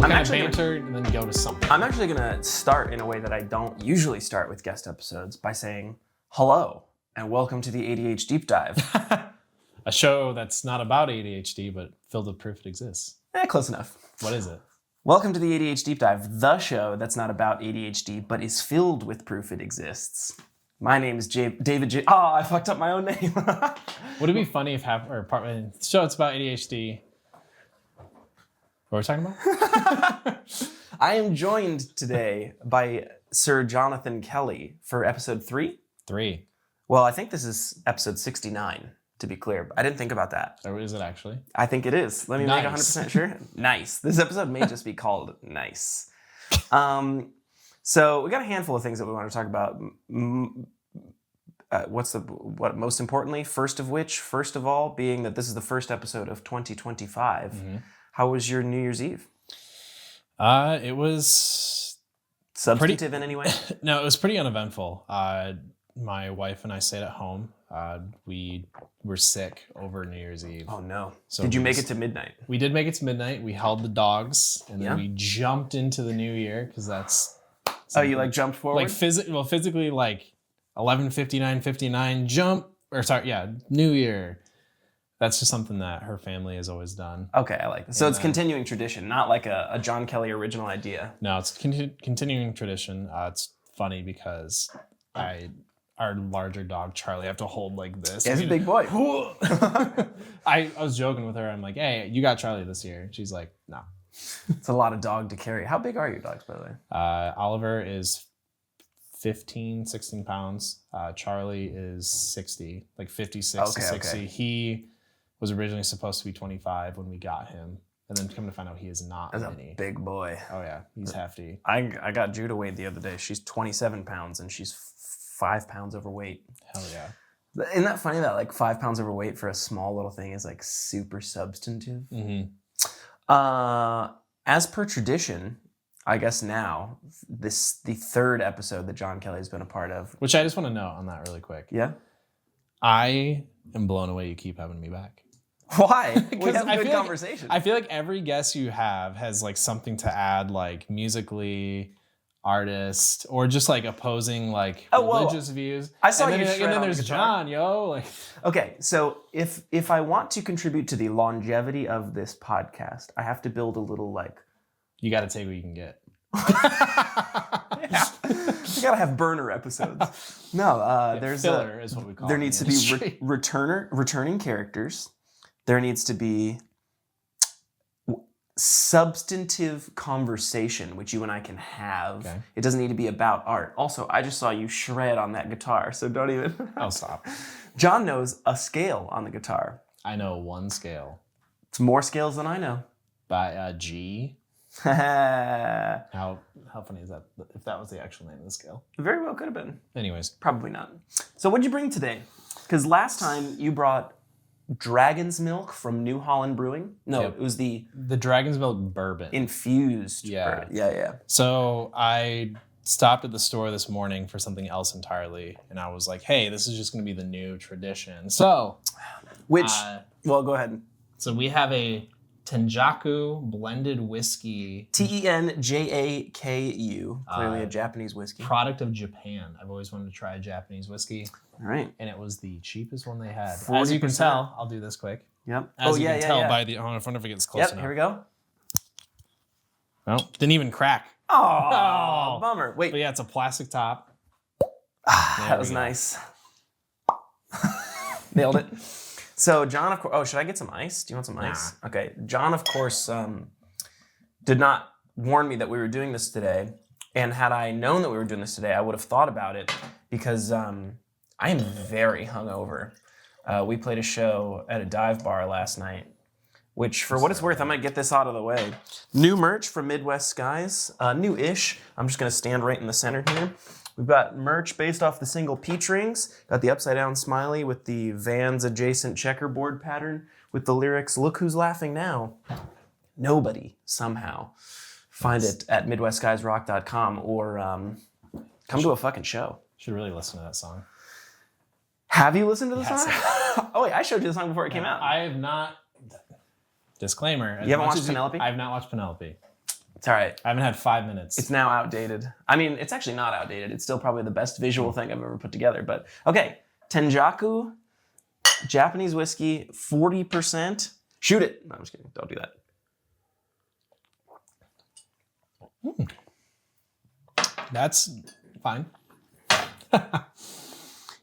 banter and then go to something. I'm actually gonna start in a way that I don't usually start with guest episodes by saying hello and welcome to the A.D.H.Deep-Dive. A show that's not about ADHD, but filled with proof it exists. Close enough. What is it? Welcome to the A.D.H.Deep-Dive, the show that's not about ADHD, but is filled with proof it exists. My name is David J. Oh, I fucked up my own name. Would it be funny if the show it's about ADHD? What are we talking about? I am joined today by Sir Jonathan Kelley for episode 3. 3. Well, I think this is episode 69, to be clear. I didn't think about that. Or is it actually? I think it is. Let me make 100% sure. Nice. This episode may just be called Nice. So we got a handful of things that we want to talk about. Most importantly, first of all, being that this is the first episode of 2025. Mm-hmm. How was your New Year's Eve? It was substantive in any way? No, it was pretty uneventful. My wife and I stayed at home. We were sick over New Year's Eve. Oh no! So did you make it to midnight? We did make it to midnight. We held the dogs, and then we jumped into the new year because that's. Oh, you like jumped forward? Like physically, like 11:59:59 jump New Year. That's just something that her family has always done. Okay, I like that. So it's continuing tradition, not like a John Kelley original idea. No, it's continuing tradition. It's funny because our larger dog, Charlie, I have to hold like this. Yeah, he's a big boy. I was joking with her. I'm like, hey, you got Charlie this year. She's like, no. It's a lot of dog to carry. How big are your dogs, by the way? Oliver is 16 pounds. Charlie is 60, like 56 to 60. Okay. He was originally supposed to be 25 when we got him. And then come to find out he is not That's a big boy. Oh, yeah. He's hefty. I got Judah weighed the other day. She's 27 pounds and she's 5 pounds overweight. Hell yeah. Isn't that funny that like 5 pounds overweight for a small little thing is like super substantive? Mm-hmm. As per tradition, I guess now, the third episode that John Kelley has been a part of. Which I just want to note on that really quick. Yeah? I am blown away you keep having me back. Why? We have a good conversation. I feel like every guest you have has like something to add, like musically, artist, or just like opposing like religious views. I saw you shred and then on there's the guitar. John, like. Okay, so if I want to contribute to the longevity of this podcast, I have to build a little like. You got to take what you can get. Yeah. You gotta have burner episodes. No, there's filler is what we call. There needs to be returning characters. There needs to be substantive conversation, which you and I can have. Okay. It doesn't need to be about art. Also, I just saw you shred on that guitar, so don't even. I'll stop. John knows a scale on the guitar. I know one scale. It's more scales than I know. By G. How funny is that? If that was the actual name of the scale. It very well could have been. Anyways. Probably not. So what'd you bring today? Because last time you brought Dragon's Milk from New Holland Brewing. No, It was the Dragon's Milk bourbon. Infused bourbon. Yeah. So I stopped at the store this morning for something else entirely. And I was like, hey, this is just going to be the new tradition. So. Well, go ahead. So we have a Tenjaku blended whiskey. Tenjaku. Clearly a Japanese whiskey. Product of Japan. I've always wanted to try a Japanese whiskey. All right. And it was the cheapest one they had. 40%. As you can tell, I'll do this quick. Yep. As you can tell by the, I wonder if it gets close enough. Yep, here we go. No, didn't even crack. Oh, bummer. Wait. But yeah, it's a plastic top. That was nice. Nailed it. So John, of course, should I get some ice? Do you want some ice? Nah. Okay. John, of course, did not warn me that we were doing this today. And had I known that we were doing this today, I would have thought about it because I am very hungover. We played a show at a dive bar last night, which for what it's worth, I might get this out of the way. New merch from Midwest Skies, new-ish. I'm just going to stand right in the center here. We've got merch based off the single peach rings. Got the upside-down smiley with the Vans adjacent checkerboard pattern with the lyrics, "Look who's laughing now." Nobody, somehow. Find it at MidwestSkiesRock.com or come to a fucking show. Should really listen to that song. Have you listened to the song? Oh, wait, I showed you the song before it came out. I have not. Disclaimer. You haven't watched Penelope? I have not watched Penelope. It's all right. I haven't had 5 minutes. It's now outdated. I mean, it's actually not outdated. It's still probably the best visual thing I've ever put together. But okay, Tenjaku, Japanese whiskey, 40%. Shoot it. No, I'm just kidding. Don't do that. That's fine. An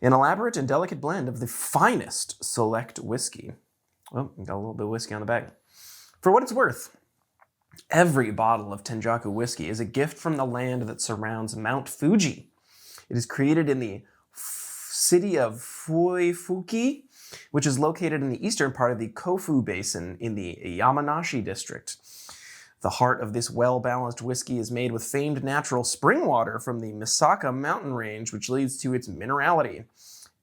elaborate and delicate blend of the finest select whiskey. Well, got a little bit of whiskey on the back. For what it's worth, every bottle of Tenjaku whiskey is a gift from the land that surrounds Mount Fuji. It is created in the city of Fuifuki, which is located in the eastern part of the Kofu Basin in the Yamanashi district. The heart of this well-balanced whiskey is made with famed natural spring water from the Misaka mountain range, which leads to its minerality.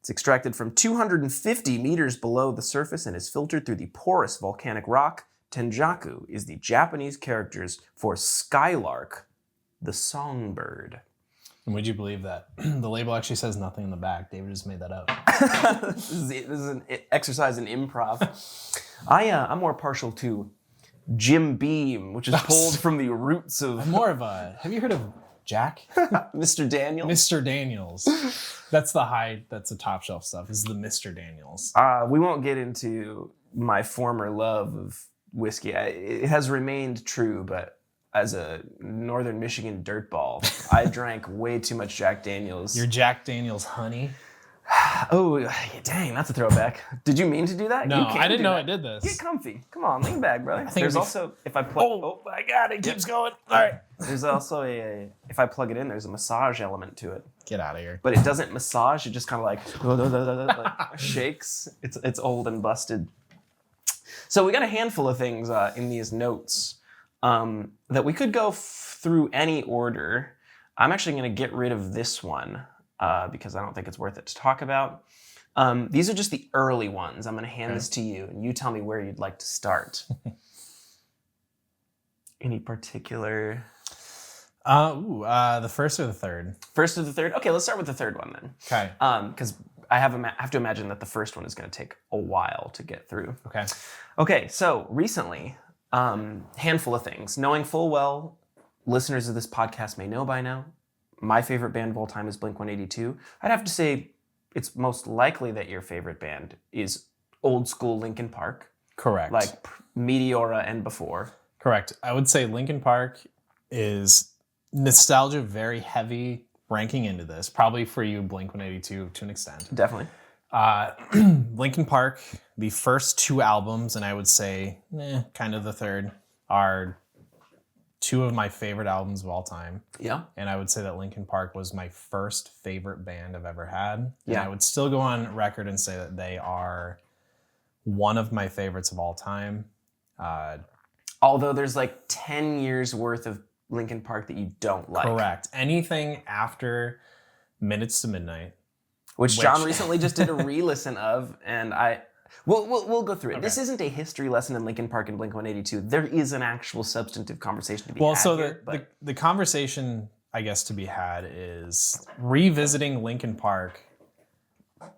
It's extracted from 250 meters below the surface and is filtered through the porous volcanic rock. Tenjaku is the Japanese characters for skylark, the songbird. And would you believe that? The label actually says nothing in the back. David just made that up. This is an exercise in improv. I'm more partial to Jim Beam, which is pulled from the roots of... I'm more of a... Have you heard of Jack? Mr. Daniels? Mr. Daniels. That's the top shelf stuff. This is the Mr. Daniels. We won't get into my former love of whiskey. It has remained true, but as a Northern Michigan dirtball, I drank way too much Jack Daniels. Your Jack Daniels honey? Oh, dang, that's a throwback. Did you mean to do that? No, I didn't know I did this. Get comfy. Come on, lean back, brother. There's also, if I plug... Oh my God, it keeps going. All right. There's also if I plug it in, there's a massage element to it. Get out of here. But it doesn't massage. It just kind of like shakes. It's old and busted. So we got a handful of things in these notes that we could go through any order. I'm actually going to get rid of this one because I don't think it's worth it to talk about. These are just the early ones. I'm going to hand this to you, and you tell me where you'd like to start. Any particular... the first or the third? First or the third? Okay, let's start with the third one then. Okay. Because I have to imagine that the first one is going to take a while to get through. Okay. Okay, so recently, handful of things. Knowing full well, listeners of this podcast may know by now, my favorite band of all time is Blink-182. I'd have to say it's most likely that your favorite band is old school Linkin Park. Correct. Like Meteora and before. Correct. I would say Linkin Park is nostalgia very heavy ranking into this. Probably for you, Blink-182 to an extent. Definitely. Linkin Park, the first two albums, and I would say kind of the third, are two of my favorite albums of all time. Yeah. And I would say that Linkin Park was my first favorite band I've ever had. Yeah. And I would still go on record and say that they are one of my favorites of all time. Although there's like 10 years worth of Linkin Park that you don't like. Correct. Anything after Minutes to Midnight. Which John recently just did a re-listen of, and we'll go through it. Okay. This isn't a history lesson in Linkin Park and Blink-182. There is an actual substantive conversation to be had. Well, so the conversation, I guess, to be had is revisiting Linkin Park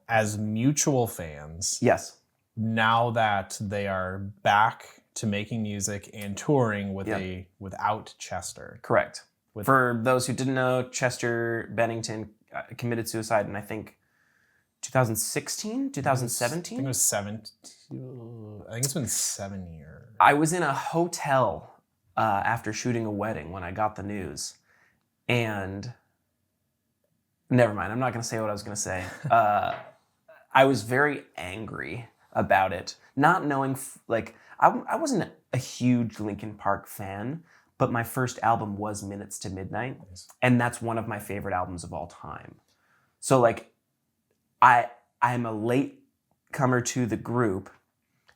as mutual fans. Yes. Now that they are back to making music and touring without Chester. Correct. For those who didn't know, Chester Bennington committed suicide in, I think, 2016, 2017? I think it was 7. I think it's been 7 years. I was in a hotel after shooting a wedding when I got the news. And never mind, I'm not going to say what I was going to say. I was very angry about it. Not knowing, I wasn't a huge Linkin Park fan, but my first album was Minutes to Midnight. Nice. And that's one of my favorite albums of all time. So, I'm a late comer to the group,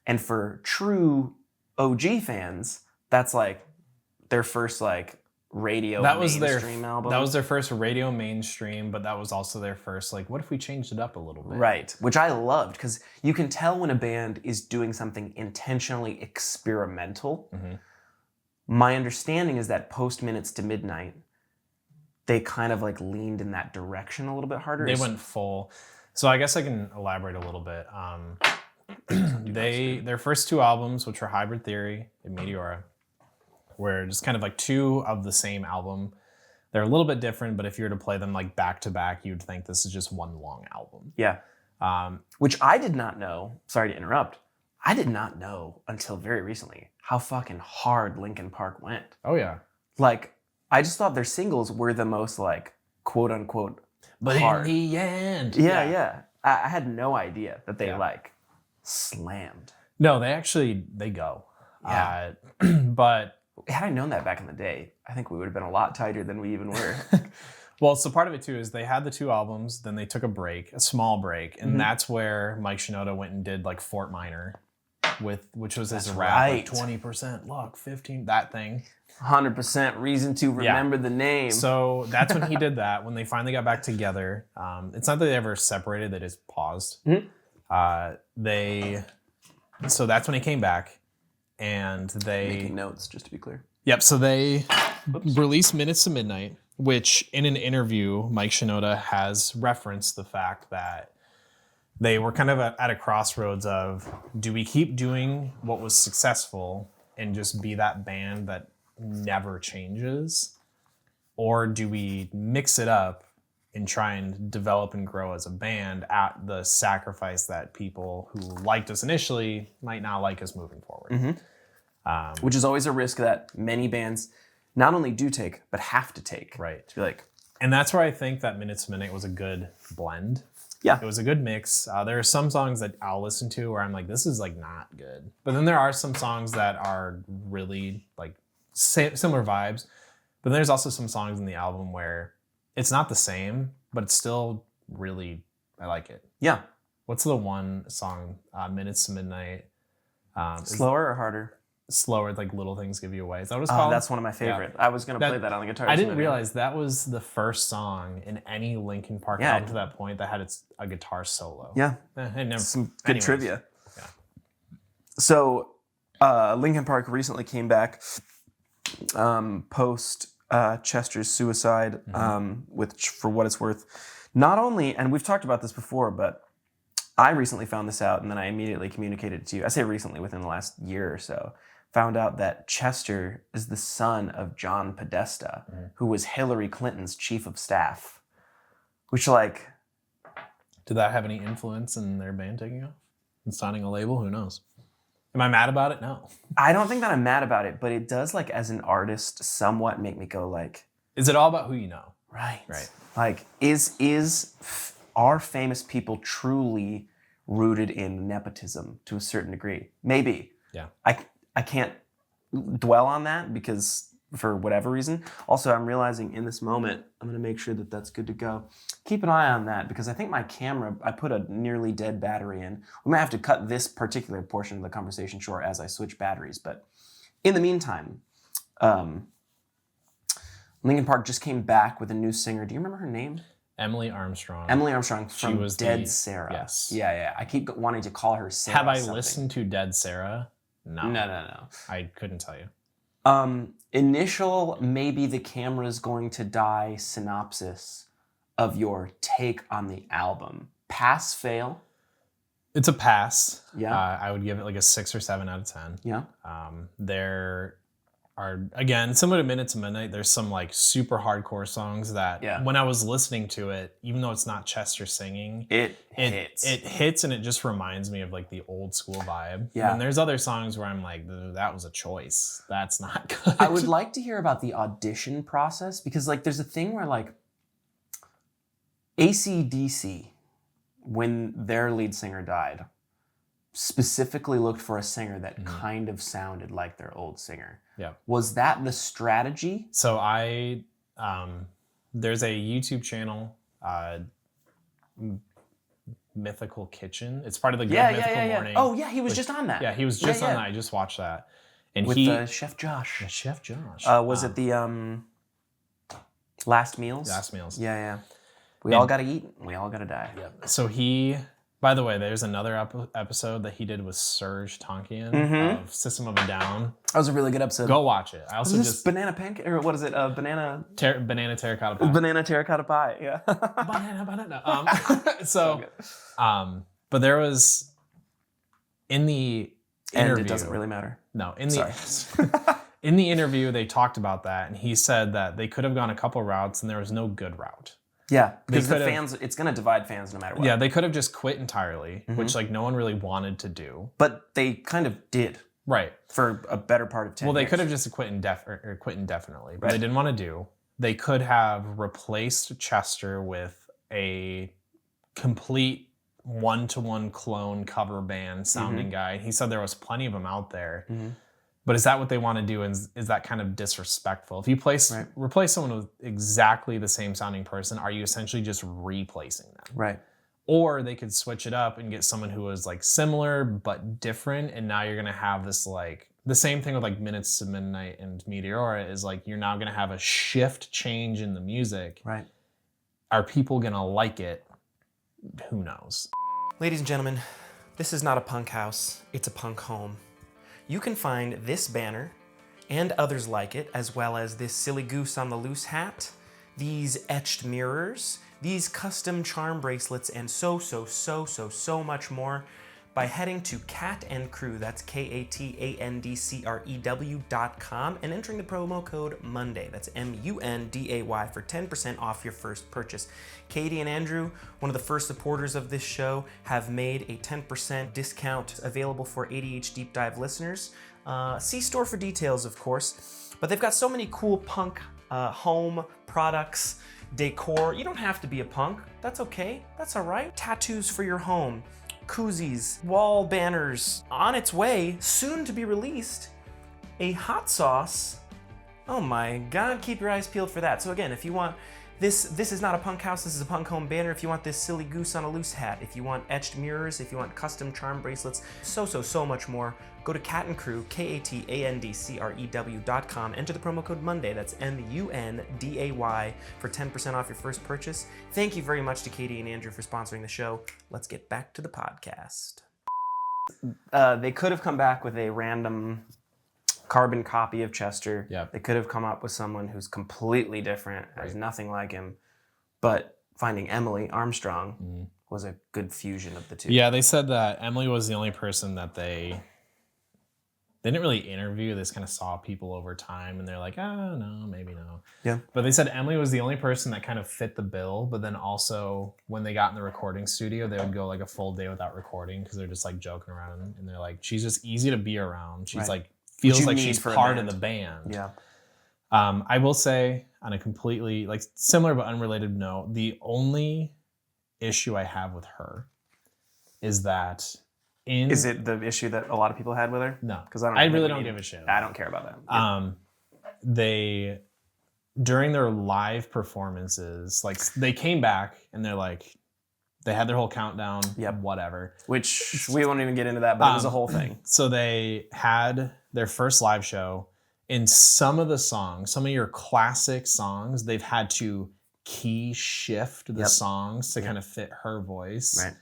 and for true OG fans, that's their first radio mainstream album. That was their first radio mainstream, but that was also their first what if we changed it up a little bit? Right, which I loved because you can tell when a band is doing something intentionally experimental. Mm-hmm. My understanding is that post Minutes to Midnight, they kind of leaned in that direction a little bit harder. They went full. So I guess I can elaborate a little bit. Their first two albums, which were Hybrid Theory and Meteora, where just kind of like two of the same album. They're a little bit different, but if you were to play them like back to back, you'd think this is just one long album. Yeah. Which I did not know. Sorry to interrupt. I did not know until very recently how fucking hard Linkin Park went. Oh yeah. Like, I just thought their singles were the most like quote unquote But hard. in the end. Yeah. I had no idea that they like slammed. No, they go. Yeah. But had I known that back in the day, I think we would have been a lot tighter than we even were. well, so part of it too is they had the two albums, then they took a small break, and that's where Mike Shinoda went and did like Fort Minor, which was his rap, like 20% luck, 15, that thing. 100% reason to remember the name. So that's when he did that. When they finally got back together, it's not that they ever separated; they just paused. So that's when he came back, and they making notes just to be clear. Yep. So they released Minutes to Midnight, which in an interview, Mike Shinoda has referenced the fact that they were kind of at a crossroads of, do we keep doing what was successful and just be that band that never changes? Or do we mix it up and try and develop and grow as a band at the sacrifice that people who liked us initially might not like us moving forward? Which is always a risk that many bands not only do take, but have to take. Right. To be like, and that's where I think that Minutes to Midnight was a good blend. Yeah. It was a good mix. There are some songs that I'll listen to where I'm like, this is like not good. But then there are some songs that are really like similar vibes. But there's also some songs in the album where it's not the same, but it's still really, I like it. Yeah. What's the one song, Minutes to Midnight? Slower or harder? Slower, like Little Things Give You Away. Is that what it's called? That's one of my favorite. Yeah. I was going to play that on the guitar. I didn't realize that was the first song in any Linkin Park album to that point that had a guitar solo. Yeah. Some good trivia. Yeah. So Linkin Park recently came back post Chester's suicide, which, for what it's worth, not only, and we've talked about this before, but I recently found this out and then I immediately communicated it to you. I say recently, within the last year or so. Found out that Chester is the son of John Podesta, who was Hillary Clinton's chief of staff. Which, like... Did that have any influence in their band taking off? And signing a label? Who knows? Am I mad about it? No. I don't think that I'm mad about it, but it does, like, as an artist, somewhat make me go, like... Is it all about who you know? Right. Right. Like, are famous people truly rooted in nepotism to a certain degree? Maybe. Yeah. I can't dwell on that because for whatever reason. Also, I'm realizing in this moment, I'm going to make sure that that's good to go. Keep an eye on that because I think my camera, I put a nearly dead battery in. We might have to cut this particular portion of the conversation short as I switch batteries. But in the meantime, Linkin Park just came back with a new singer. Do you remember her name? Emily Armstrong. Emily Armstrong from she was Dead Sarah. Yes. Yeah. I keep wanting to call her Sarah. Have I listened to Dead Sarah? No. No. I couldn't tell you. Initial, maybe the camera's going to die synopsis of your take on the album. Pass, fail? It's a pass. Yeah. I would give it like a 6 or 7 out of 10. Yeah. There are, again, similar to Minute to Midnight, there's some like super hardcore songs that when I was listening to it, even though it's not Chester singing, it hits. It hits and it just reminds me of like the old school vibe. Yeah. And there's other songs where I'm like, that was a choice. That's not good. I would like to hear about the audition process because like there's a thing where like AC/DC, when their lead singer died, specifically looked for a singer that kind of sounded like their old singer. Yeah. Was that the strategy? So there's a YouTube channel, Mythical Kitchen. It's part of the Good Mythical Morning. Oh yeah, he was just on that. Yeah, he was just on that. I just watched that. And with Chef Josh. Yeah, Chef Josh. Was it the Last Meals? Last Meals. Yeah. We all gotta eat. We all gotta die. Yeah. So by the way, there's another episode that he did with Serge Tankian of System of a Down. That was a really good episode. Go watch it. I also just banana pancake or what is it? Banana terracotta pie. Banana terracotta pie. Yeah. banana. But there was in the interview. And it doesn't really matter. No, in the interview, they talked about that, and he said that they could have gone a couple routes, and there was no good route. Yeah, because the fans, it's going to divide fans no matter what. Yeah, they could have just quit entirely, which like no one really wanted to do. But they kind of did. Right. For a better part of 10 years. Well, they could have just quit indefinitely, but they didn't want to do. They could have replaced Chester with a complete one-to-one clone cover band sounding guy. He said there was plenty of them out there. But is that what they want to do? And is that kind of disrespectful? If you replace someone with exactly the same sounding person, are you essentially just replacing them? Right. Or they could switch it up and get someone who was like similar but different. And now you're going to have this like, the same thing with like Minutes to Midnight and Meteora is like, you're now going to have a shift change in the music. Right. Are people going to like it? Who knows? Ladies and gentlemen, this is not a punk house. It's a punk home. You can find this banner and others like it, as well as this Silly Goose on the Loose hat, these etched mirrors, these custom charm bracelets, and so much more by heading to Cat and Crew, that's KATANDCREW.com, and entering the promo code Monday, that's MUNDAY, for 10% off your first purchase. Katie and Andrew, one of the first supporters of this show, have made a 10% discount available for ADH.Deep-Dive listeners. See store for details, of course, but they've got so many cool punk home products, decor. You don't have to be a punk. That's okay. That's all right. Tattoos for your home, koozies, wall banners. On its way, soon to be released, a hot sauce. Oh my God, keep your eyes peeled for that. So again, if you want this is not a punk house, this is a punk home banner. If you want this Silly Goose on a Loose hat, if you want etched mirrors, if you want custom charm bracelets, so much more, go to Cat and Crew, KATANDCREW.com, enter the promo code Monday, that's MUNDAY, for 10% off your first purchase. Thank you very much to Katie and Andrew for sponsoring the show. Let's get back to the podcast. They could have come back with a random carbon copy of Chester. Yep. They could have come up with someone who's completely different, has nothing like him. But finding Emily Armstrong was a good fusion of the two. Yeah, they said that Emily was the only person that they didn't really interview. They just kind of saw people over time and they're like, oh, no, maybe no. Yeah. But they said Emily was the only person that kind of fit the bill. But then also when they got in the recording studio, they would go like a full day without recording because they're just like joking around. And they're like, she's just easy to be around. She's like, feels like she's part of the band. Yeah. I will say on a completely like similar but unrelated note, the only issue I have with her is that is it the issue that a lot of people had with her? No, because I really don't give a shit. I don't care about that. Yeah. They during their live performances, like they came back and they're like they had their whole countdown, whatever. Which we won't even get into that, but it was a whole thing. So they had their first live show. In some of the songs, some of your classic songs, they've had to key shift the songs to kind of fit her voice. Right.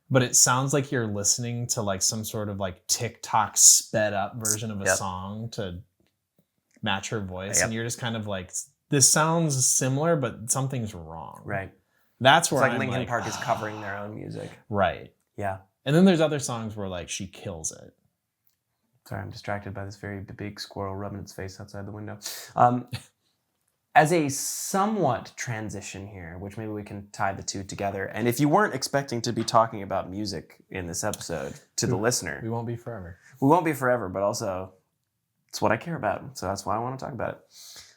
But it sounds like you're listening to like some sort of like TikTok sped up version of a song to match her voice. And you're just kind of like, this sounds similar, but something's wrong. Right. That's where it's like Linkin Park is covering their own music. Right. Yeah. And then there's other songs where like she kills it. Sorry, I'm distracted by this very big squirrel rubbing its face outside the window. As a somewhat transition here, which maybe we can tie the two together. And if you weren't expecting to be talking about music in this episode to the listener. We won't be forever. We won't be forever, but also it's what I care about. So that's why I want to talk about it.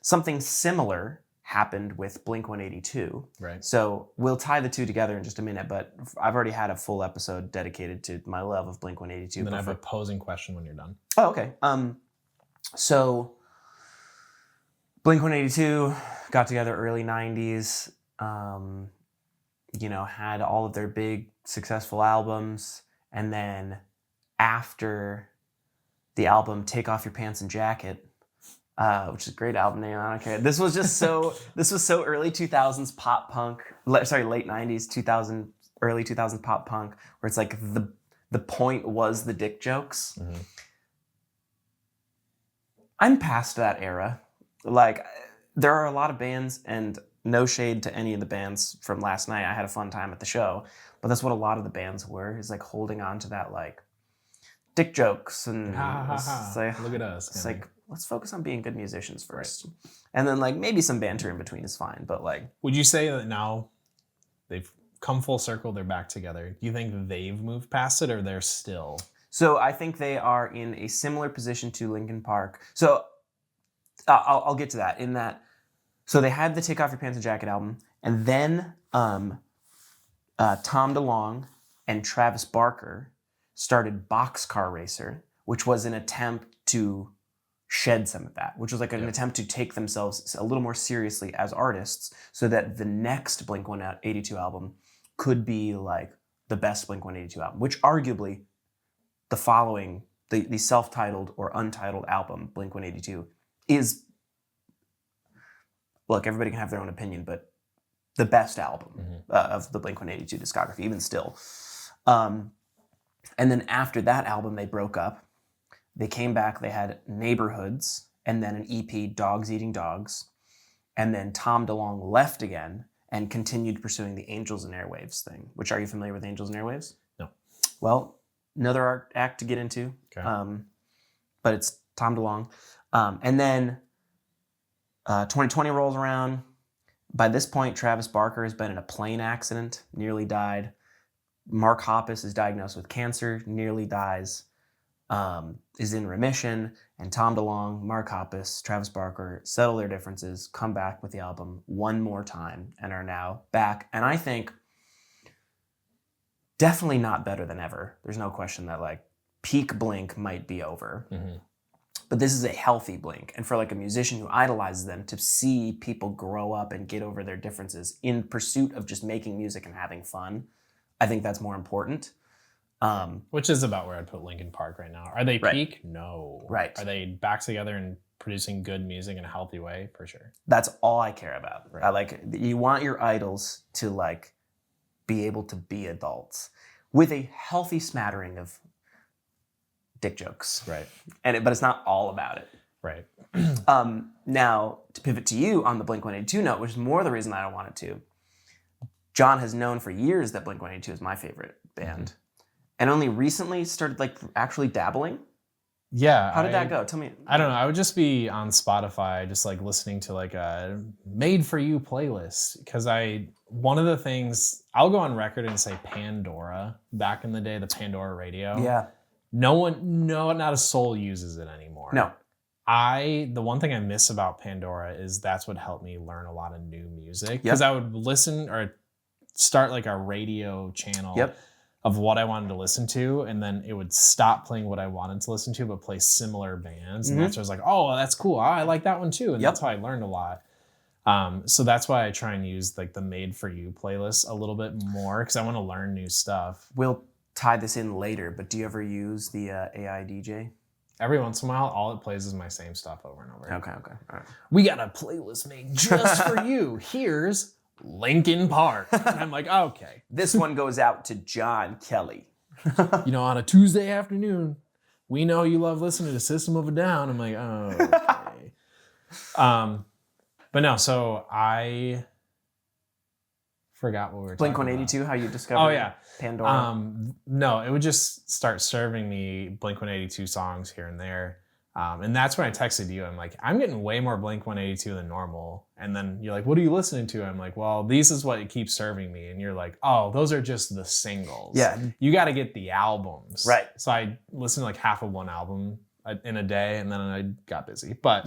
Something similar happened with Blink-182. Right. So we'll tie the two together in just a minute, but I've already had a full episode dedicated to my love of Blink-182. And then I have a posing question when you're done. Oh, okay. So Blink-182 got together early 90s, had all of their big successful albums. And then after the album Take Off Your Pants and Jacket, which is a great album name, I don't care. This was so early 2000s pop punk, late 90s, 2000, early 2000s pop punk, where it's like the point was the dick jokes. Mm-hmm. I'm past that era. Like, there are a lot of bands, and no shade to any of the bands from last night. I had a fun time at the show, but that's what a lot of the bands were, is like holding on to that like dick jokes and like, look at us. It's like, let's focus on being good musicians first. Right. And then like maybe some banter in between is fine, but like. Would you say that now they've come full circle, they're back together? Do you think they've moved past it or they're still? So I think they are in a similar position to Linkin Park. So I'll get to that in that. So they had the Take Off Your Pants and Jacket album, and then Tom DeLonge and Travis Barker started Boxcar Racer, which was an attempt to shed some of that, which was like an attempt to take themselves a little more seriously as artists so that the next Blink-182 album could be like the best Blink-182 album, which arguably the following, the self-titled or untitled album, Blink-182, is, look, everybody can have their own opinion, but the best album of the Blink-182 discography, even still. And then after that album, they broke up. They came back, they had Neighborhoods, and then an EP, Dogs Eating Dogs. And then Tom DeLonge left again and continued pursuing the Angels and Airwaves thing, which, are you familiar with Angels and Airwaves? No. Well, another act to get into, but it's Tom DeLonge. And then 2020 rolls around. By this point, Travis Barker has been in a plane accident, nearly died. Mark Hoppus is diagnosed with cancer, nearly dies, is in remission. And Tom DeLonge, Mark Hoppus, Travis Barker settle their differences, come back with the album one more time, and are now back. And I think definitely not better than ever. There's no question that like peak Blink might be over. But this is a healthy Blink. And for like a musician who idolizes them, to see people grow up and get over their differences in pursuit of just making music and having fun, I think that's more important. Which is about where I'd put Linkin Park right now. Are they peak? No. Right. Are they back together and producing good music in a healthy way? For sure. That's all I care about. Right. You want your idols to like be able to be adults with a healthy smattering of dick jokes. Right. But it's not all about it. Right. Now, to pivot to you on the Blink-182 note, which is more the reason I don't want it to, John has known for years that Blink-182 is my favorite band. And only recently started like actually dabbling. Yeah. How did that go? Tell me. I don't know. I would just be on Spotify, just like listening to like a made for you playlist. Because one of the things, I'll go on record and say Pandora, back in the day, the Pandora radio. Yeah. Not a soul uses it anymore. No. The one thing I miss about Pandora is that's what helped me learn a lot of new music. Because I would listen or start like a radio channel of what I wanted to listen to, and then it would stop playing what I wanted to listen to, but play similar bands. And that's where I was like, oh, that's cool. I like that one too. And that's how I learned a lot. So that's why I try and use like the made for you playlist a little bit more, because I want to learn new stuff. We'll tie this in later, but do you ever use the AI DJ? Every once in a while, all it plays is my same stuff over and over. Okay. All right. We got a playlist made just for you. Here's Linkin Park. And I'm like, okay. This one goes out to John Kelley. On a Tuesday afternoon, we know you love listening to System of a Down. I'm like, oh, okay. But no, so I forgot what we were talking about. Blink-182, how you discovered Pandora? No, it would just start serving me Blink-182 songs here and there. And that's when I texted you. I'm like, I'm getting way more Blink-182 than normal. And then you're like, what are you listening to? I'm like, well, this is what it keeps serving me. And you're like, oh, those are just the singles. Yeah. You got to get the albums. Right. So I listened to like half of one album in a day, and then I got busy. But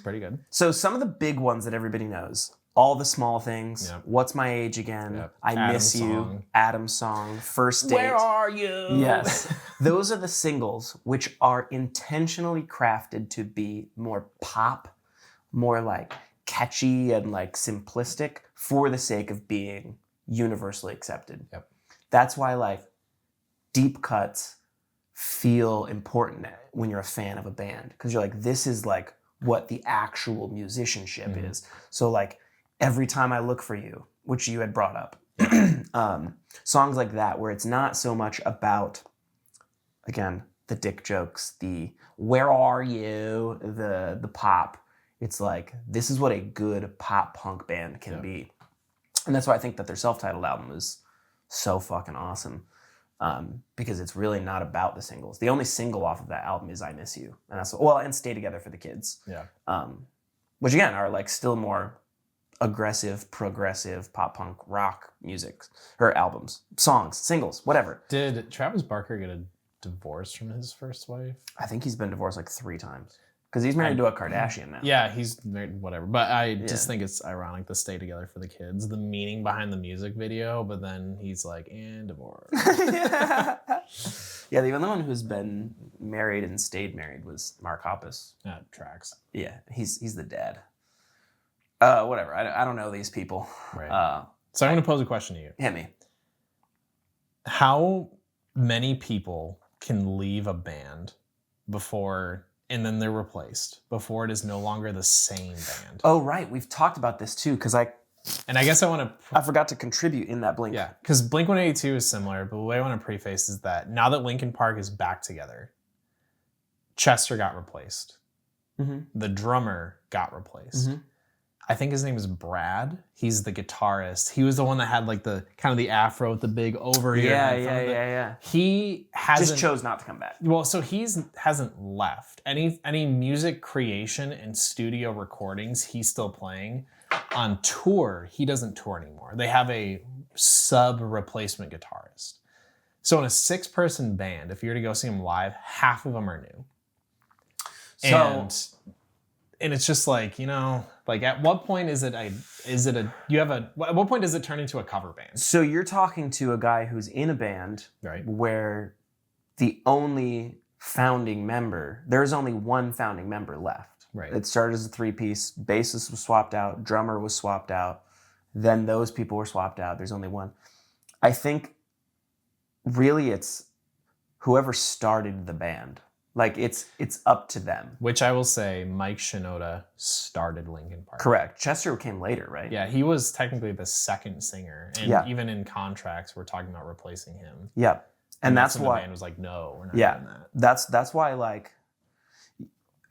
pretty good. So some of the big ones that everybody knows, All the Small Things, What's My Age Again, I Miss You, Adam's Song, First Date. Where Are You? Yes. Those are the singles which are intentionally crafted to be more pop, more like catchy and like simplistic for the sake of being universally accepted. Yep. That's why like deep cuts feel important when you're a fan of a band, because you're like, this is like what the actual musicianship is. So like Every Time I Look for You, which you had brought up, songs like that where it's not so much about, again, the dick jokes, the where are you, the pop. It's like, this is what a good pop punk band can be. And that's why I think that their self-titled album is so fucking awesome. because it's really not about the singles. The only single off of that album is I Miss You. And and Stay Together for the Kids. Yeah. Which again are like still more aggressive, progressive, pop punk, rock music, or albums, songs, singles, whatever. Did Travis Barker get a divorce from his first wife? I think he's been divorced like 3 times. Because he's married to a Kardashian now. Yeah, he's married, whatever. But I just think it's ironic to Stay Together for the Kids, the meaning behind the music video, but then he's like, and divorce. Yeah, the only one who's been married and stayed married was Mark Hoppus. Tracks. Yeah, he's the dad. Whatever. I don't know these people. Right. So I'm going to pose a question to you. Hit me. How many people can leave a band and then they're replaced before it is no longer the same band? Oh, right. We've talked about this too, because I guess I forgot to contribute in that Blink. Yeah, because Blink-182 is similar, but the way I want to preface is that now that Linkin Park is back together, Chester got replaced. Mm-hmm. The drummer got replaced. Mm-hmm. I think his name is Brad. He's the guitarist. He was the one that had like the kind of the afro with the big over ear. Yeah. He hasn't just chose not to come back. Well, so hasn't left. Any music creation and studio recordings he's still playing. On tour, he doesn't tour anymore. They have a sub replacement guitarist. So in a 6-person band, if you were to go see them live, half of them are new. And it's just like, like at what point at what point does it turn into a cover band? So you're talking to a guy who's in a band, right, where the only founding member, there's only one founding member left. Right. It started as a 3-piece, bassist was swapped out, drummer was swapped out, then those people were swapped out. There's only one. I think really it's whoever started the band. Like it's up to them. Which I will say, Mike Shinoda started Linkin Park. Correct. Chester came later, right? Yeah, he was technically the second singer, and even in contracts, we're talking about replacing him. Yeah, and that's why the band was like, no, we're not doing that. That's why, like,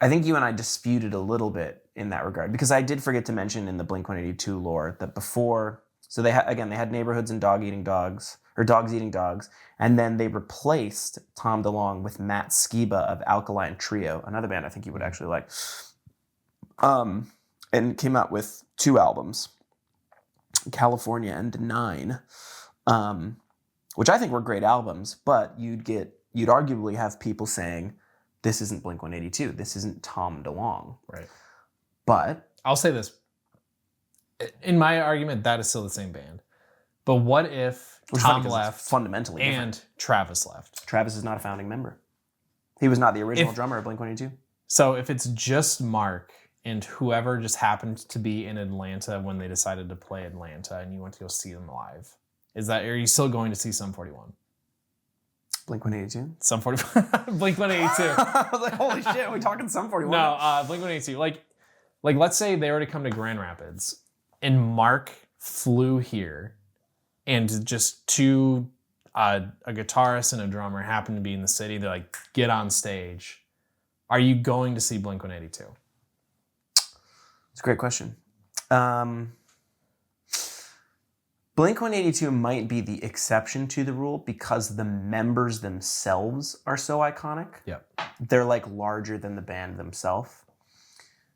I think you and I disputed a little bit in that regard, because I did forget to mention in the Blink-182 lore that before, so they had Neighborhoods and Dogs Eating Dogs, and then they replaced Tom DeLonge with Matt Skiba of Alkaline Trio, another band I think you would actually like, and came out with 2 albums, California and 9, which I think were great albums, but you'd arguably have people saying, this isn't Blink-182, this isn't Tom DeLonge. Right. But I'll say this. In my argument, that is still the same band. But what if Tom left fundamentally and different. Travis left? Travis is not a founding member. He was not the original drummer of Blink-182. So if it's just Mark and whoever just happened to be in Atlanta when they decided to play Atlanta and you went to go see them live, are you still going to see Sum 41? Blink-182? Sum 41. Blink-182. I was like, holy shit, are we talking Sum 41? No, Blink-182. Like let's say they were to come to Grand Rapids and Mark flew here and just a guitarist and a drummer happened to be in the city. They're like, get on stage. Are you going to see Blink-182? It's a great question. Blink-182 might be the exception to the rule because the members themselves are so iconic. Yep. They're like larger than the band themselves.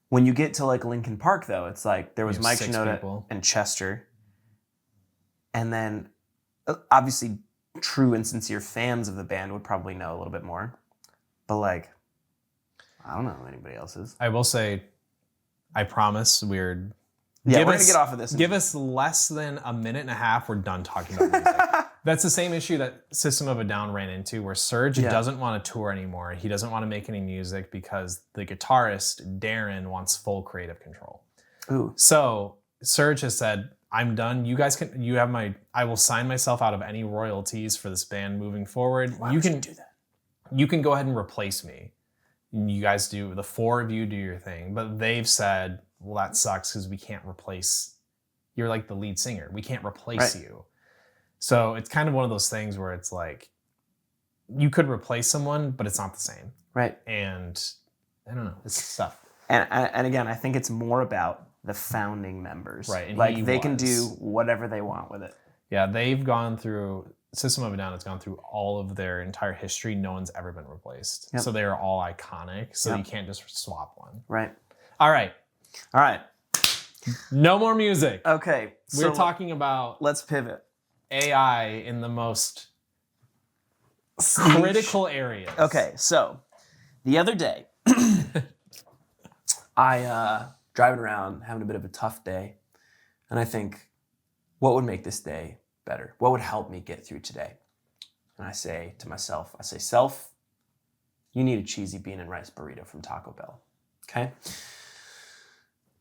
When you get to like Linkin Park, though, it's like there was Mike Shinoda and Chester. And then obviously true and sincere fans of the band would probably know a little bit more. But like, I don't know who anybody else is. I will say, I promise we're going to get off of this. Give us less than a minute and a half. We're done talking about music. That's the same issue that System of a Down ran into, where Serge doesn't want to tour anymore. He doesn't want to make any music because the guitarist, Darren, wants full creative control. Ooh. So Serge has said, I'm done. You guys I will sign myself out of any royalties for this band moving forward. Why would you do that? You can go ahead and replace me. You guys the 4 of you do your thing. But they've said, well, that sucks because we can't replace, you're like the lead singer. We can't replace you. So it's kind of one of those things where it's like, you could replace someone, but it's not the same. Right. And I don't know, it's tough. And again, I think it's more about the founding members. Right. And like they can do whatever they want with it. Yeah, they've gone through System of a Down has gone through all of their entire history. No one's ever been replaced. Yep. So they are all iconic. So Yep. you can't just swap one. Right. All right. All right. No more music. Okay. We're talking about Let's pivot. AI in the most critical areas. Okay. So the other day, I driving around having a bit of a tough day, and I think, what would make this day better? What would help me get through today? And I say to myself, self, you need a cheesy bean and rice burrito from Taco Bell. Okay?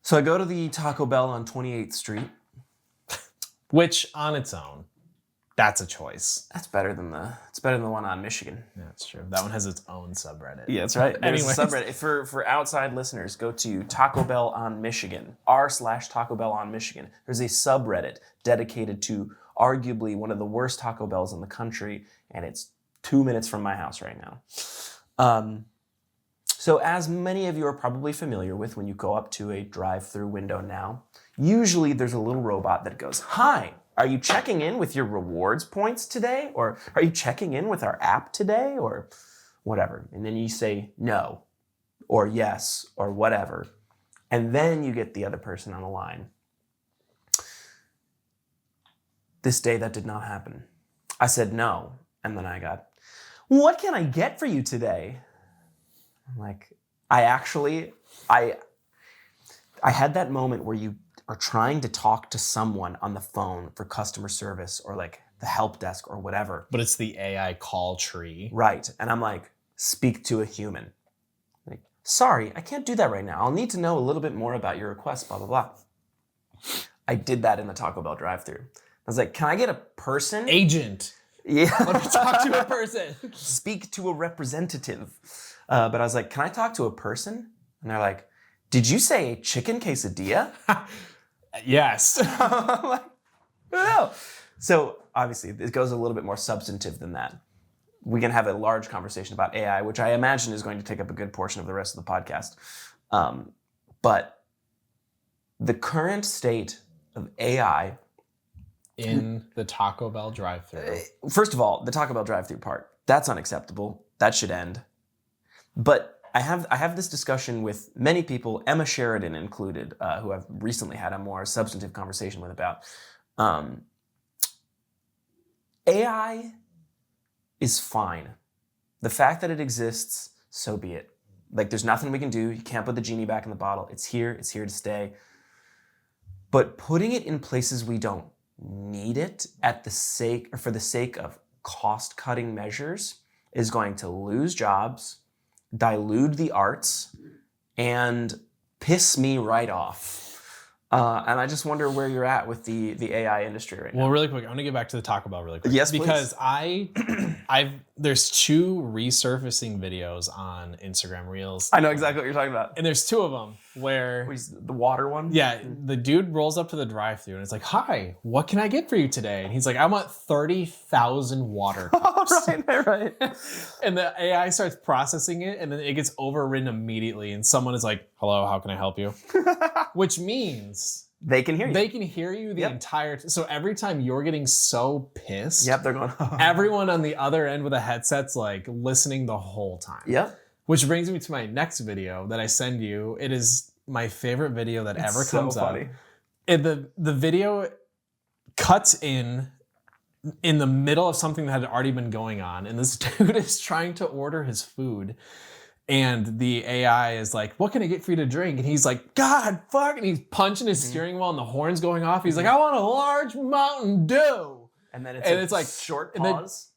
So I go to the Taco Bell on 28th Street. Which on its own, that's a choice. It's better than the one on Michigan. Yeah, that's true. That one has its own subreddit. Yeah, that's right. There's Anyways. a subreddit. For outside listeners, go to Taco Bell on Michigan, r/Taco Bell on Michigan. There's a subreddit dedicated to arguably one of the worst Taco Bells in the country, and it's 2 minutes from my house right now. So as many of you are probably familiar with, when you go up to a drive-through window now, usually there's a little robot that goes, "Hi, are you checking in with your rewards points today? Or are you checking in with our app today?" Or whatever. And then you say no, or yes, or whatever. And then you get the other person on the line. This day that did not happen. I said no. And then I got, "What can I get for you today?" I'm like, I had that moment where you are trying to talk to someone on the phone for customer service or like the help desk or whatever. But it's the AI call tree. Right. And I'm like, speak to a human. Like, "Sorry, I can't do that right now. I'll need to know a little bit more about your request, blah, blah, blah." I did that in the Taco Bell drive-thru. I was like, "Can I get a person?" Agent. Yeah. Let me talk to a person. Speak to a representative. But I was like, "Can I talk to a person?" And they're like, "Did you say a chicken quesadilla?" Yes. I'm like, "No." So obviously, it goes a little bit more substantive than that. We can have a large conversation about AI, which I imagine is going to take up a good portion of the rest of the podcast. But the current state of AI in the Taco Bell drive-thru. First of all, the Taco Bell drive-thru part, that's unacceptable. That should end. But I have this discussion with many people, Emma Sheridan included, who I've recently had a more substantive conversation with about. AI is fine. The fact that it exists, so be it. Like, there's nothing we can do. You can't put the genie back in the bottle. It's here to stay. But putting it in places we don't need it for the sake of cost-cutting measures is going to lose jobs, dilute the arts, and piss me right off. And I just wonder where you're at with the AI industry right now. Well, really quick, I'm gonna get back to the Taco Bell really quick. Yes, because there's 2 resurfacing videos on Instagram Reels. I know exactly what you're talking about. And there's 2 of them where The water one? yeah, the dude rolls up to the drive-thru and it's like, "Hi, what can I get for you today?" And he's like, "I want 30,000 water cups." Right. And the AI starts processing it, and then it gets overridden immediately, and someone is like, "Hello, how can I help you?" Which means They can hear you. they can hear you the entire time. So every time you're getting so pissed, Yep, they're going, everyone on the other end with a headset's like listening the whole time. Yep. Which brings me to my next video that I send you. It is my favorite video that ever comes up. The video cuts in the middle of something that had already been going on, and this dude is trying to order his food, and the AI is like, "What can I get for you to drink?" And he's like, "God, fuck," and he's punching his steering wheel and the horn's going off. He's like, "I want a large Mountain Dew." And then it's like short and then- pause.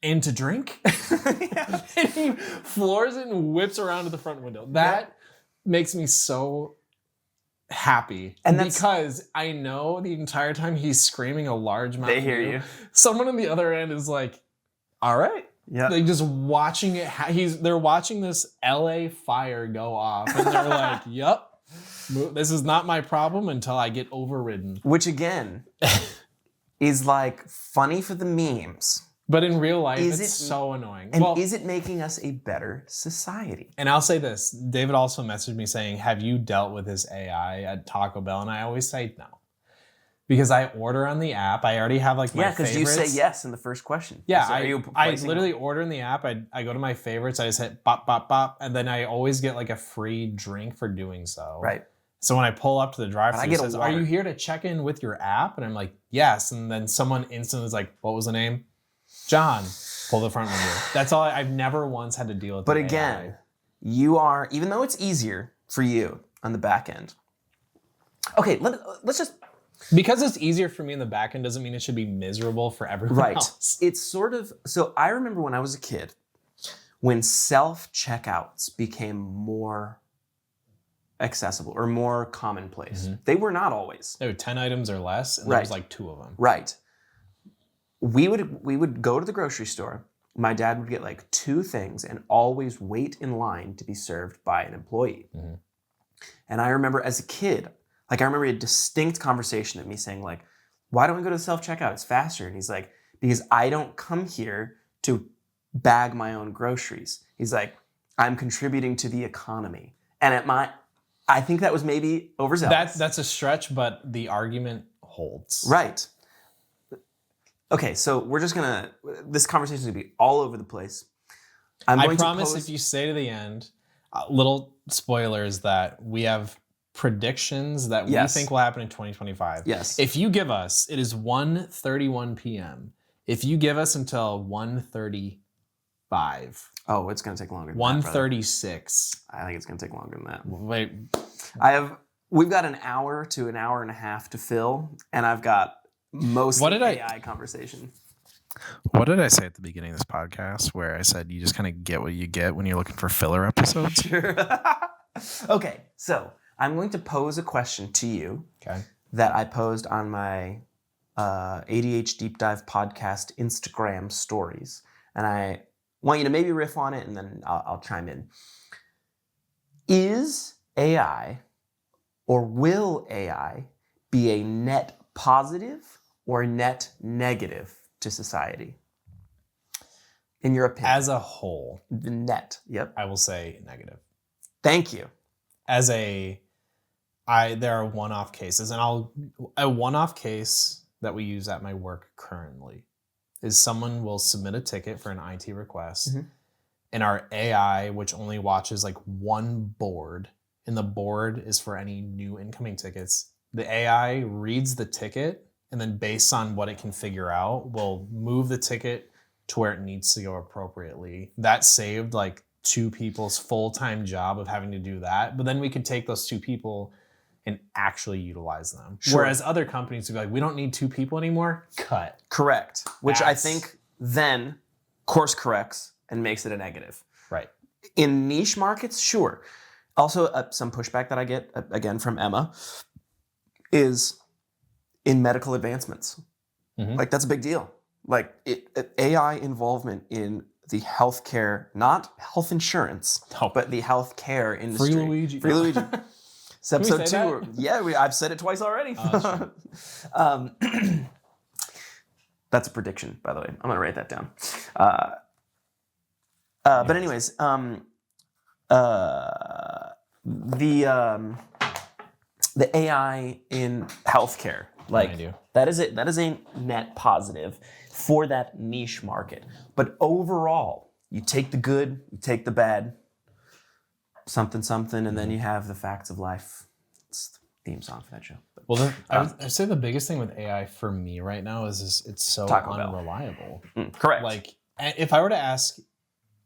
And to drink? Yeah. And he floors it and whips around to the front window. That makes me so happy. And because I know the entire time he's screaming a large Mountain They hear Dew, you. someone on the other end is like, "All right." Yeah. Like just watching it. They're watching this LA fire go off, and they're like, "Yup, this is not my problem until I get overridden." Which again is like funny for the memes. But in real life, it's so annoying. And is it making us a better society? And I'll say this. David also messaged me saying, "Have you dealt with this AI at Taco Bell?" And I always say no. Because I order on the app. I already have like my favorites. Yeah, because you say yes in the first question. Yeah, So I literally order in the app. I go to my favorites. I just hit bop, bop, bop. And then I always get like a free drink for doing so. Right. So when I pull up to the drive-thru, it says, water. "Are you here to check in with your app?" And I'm like, "Yes." And then someone instantly is like, "What was the name?" John. Pull the front window. That's all. I've never once had to deal with. But again, you are, even though it's easier for you on the back end. Okay, let's just. Because it's easier for me in the back end doesn't mean it should be miserable for everyone else. It's sort of, so I remember when I was a kid, when self-checkouts became more accessible or more commonplace. Mm-hmm. They were not always. There were 10 items or less, and there was like 2 of them. Right. We would go to the grocery store. My dad would get like 2 things and always wait in line to be served by an employee. Mm-hmm. And I remember as a kid, like I remember a distinct conversation of me saying like, why don't we go to the self-checkout? It's faster. And he's like, because I don't come here to bag my own groceries. He's like, I'm contributing to the economy. And I think that was maybe overzealous. That's a stretch, but the argument holds. Right. Okay, so we're just this conversation is going to be all over the place. I promise if you stay to the end, little spoilers that we have predictions that we think will happen in 2025. Yes. If you give us, it is 1:31 p.m. If you give us until 1:35. Oh, it's going to take longer than 1:36. I think it's going to take longer than that. Wait. We've got an hour to an hour and a half to fill, and I've got mostly AI conversation. What did I say at the beginning of this podcast where I said you just kind of get what you get when you're looking for filler episodes? Okay, so I'm going to pose a question to you that I posed on my A.D.H.Deep-Dive podcast Instagram stories. And I want you to maybe riff on it, and then I'll chime in. Is AI or will AI be a net positive or net negative to society? In your opinion? As a whole. The net, yep. I will say negative. Thank you. There are one-off cases, and a one-off case that we use at my work currently is someone will submit a ticket for an IT request, mm-hmm. and our AI, which only watches like one board, and the board is for any new incoming tickets, the AI reads the ticket, and then based on what it can figure out, will move the ticket to where it needs to go appropriately. That saved like 2 people's full-time job of having to do that. But then we could take those 2 people and actually utilize them. Sure. Whereas other companies would be like, we don't need 2 people anymore. Cut. Correct. Which I think then course corrects and makes it a negative. Right. In niche markets, sure. Also, some pushback that I get, again, from Emma, is in medical advancements. Mm-hmm. Like, that's a big deal. Like, AI involvement in the healthcare, not health insurance, but the healthcare industry. Free Luigi. Free Luigi. It's episode 2. Yeah, I've said it twice already. Oh, that's a prediction, by the way. I'm going to write that down. But anyways, the AI in healthcare, like that is a net positive for that niche market. But overall, you take the good, you take the bad, something, and then you have the facts of life. It's the theme song for that show. But, well, I'd say the biggest thing with AI for me right now is it's so unreliable. Correct. Like, if I were to ask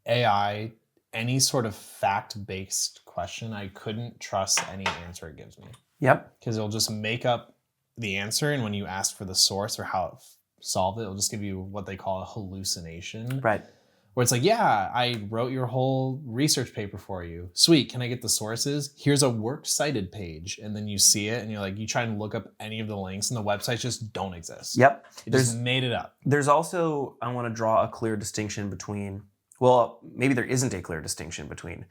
AI any sort of fact-based question, I couldn't trust any answer it gives me. Yep. Because it'll just make up the answer, and when you ask for the source or how it solved it, it'll just give you what they call a hallucination. Right. Where it's like, yeah, I wrote your whole research paper for you. Sweet, can I get the sources? Here's a works cited page. And then you see it, and you're like, you try and look up any of the links, and the websites just don't exist. Yep. It just made it up. There's also, I want to draw a clear distinction between, well, maybe there isn't a clear distinction between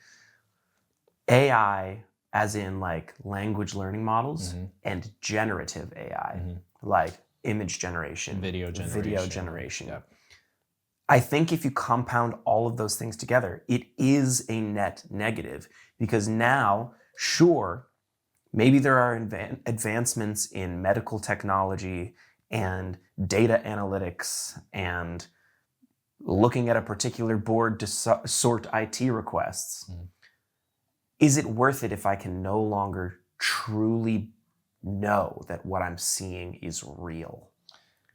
AI, as in like language learning models, mm-hmm. and generative AI, mm-hmm. like image generation, video generation. Yep. I think if you compound all of those things together, it is a net negative, because now, sure, maybe there are advancements in medical technology and data analytics and looking at a particular board to sort IT requests. Is it worth it if I can no longer truly know that what I'm seeing is real?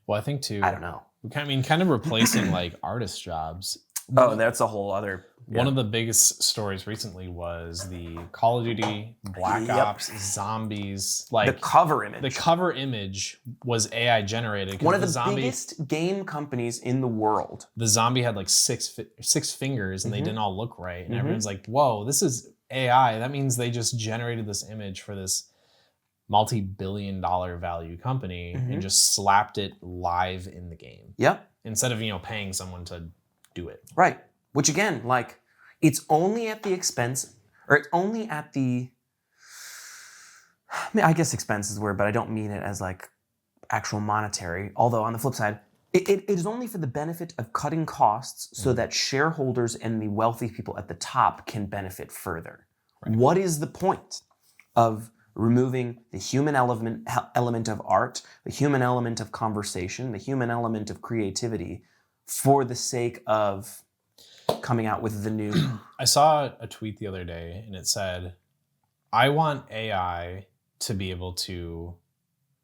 Well, I think too. I don't know. I mean, kind of replacing like artist jobs. Oh, that's a whole other. One of the biggest stories recently was the Call of Duty, Black Ops, Zombies. Like the cover image. The cover image was AI generated. One of the biggest game companies in the world. The zombie had like six fingers and they didn't all look right. And everyone's like, whoa, this is AI. That means they just generated this image for this multi-billion-dollar value company and just slapped it live in the game. Yep. Instead of, paying someone to do it. Right. Which again, like, it's only at the expense, or it's only at the, I guess expense is the word, but I don't mean it as like actual monetary. Although on the flip side, it is only for the benefit of cutting costs so that shareholders and the wealthy people at the top can benefit further. Right. What is the point of removing the human element of art, the human element of conversation, the human element of creativity for the sake of coming out with the new? I saw a tweet the other day and it said, I want AI to be able to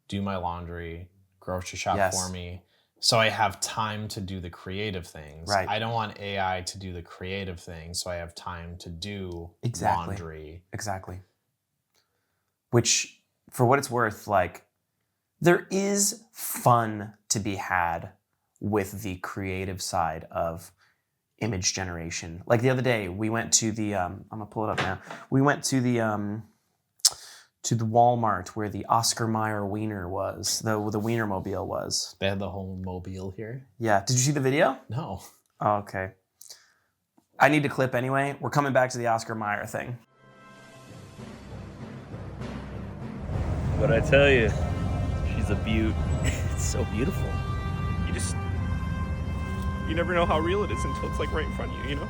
do my laundry, grocery shop for me, so I have time to do the creative things. Right. I don't want AI to do the creative things, so I have time to do laundry. Exactly. Which, for what it's worth, like, there is fun to be had with the creative side of image generation. Like the other day, we went to the, I'm gonna pull it up now. We went to the Walmart where the Oscar Mayer Wiener was, the Wienermobile was. They had the whole mobile here? Yeah. Did you see the video? No. Oh, okay. I need to clip anyway. We're coming back to the Oscar Mayer thing. But I tell you, she's a beaut. It's so beautiful. You never know how real it is until it's like right in front of you, you know?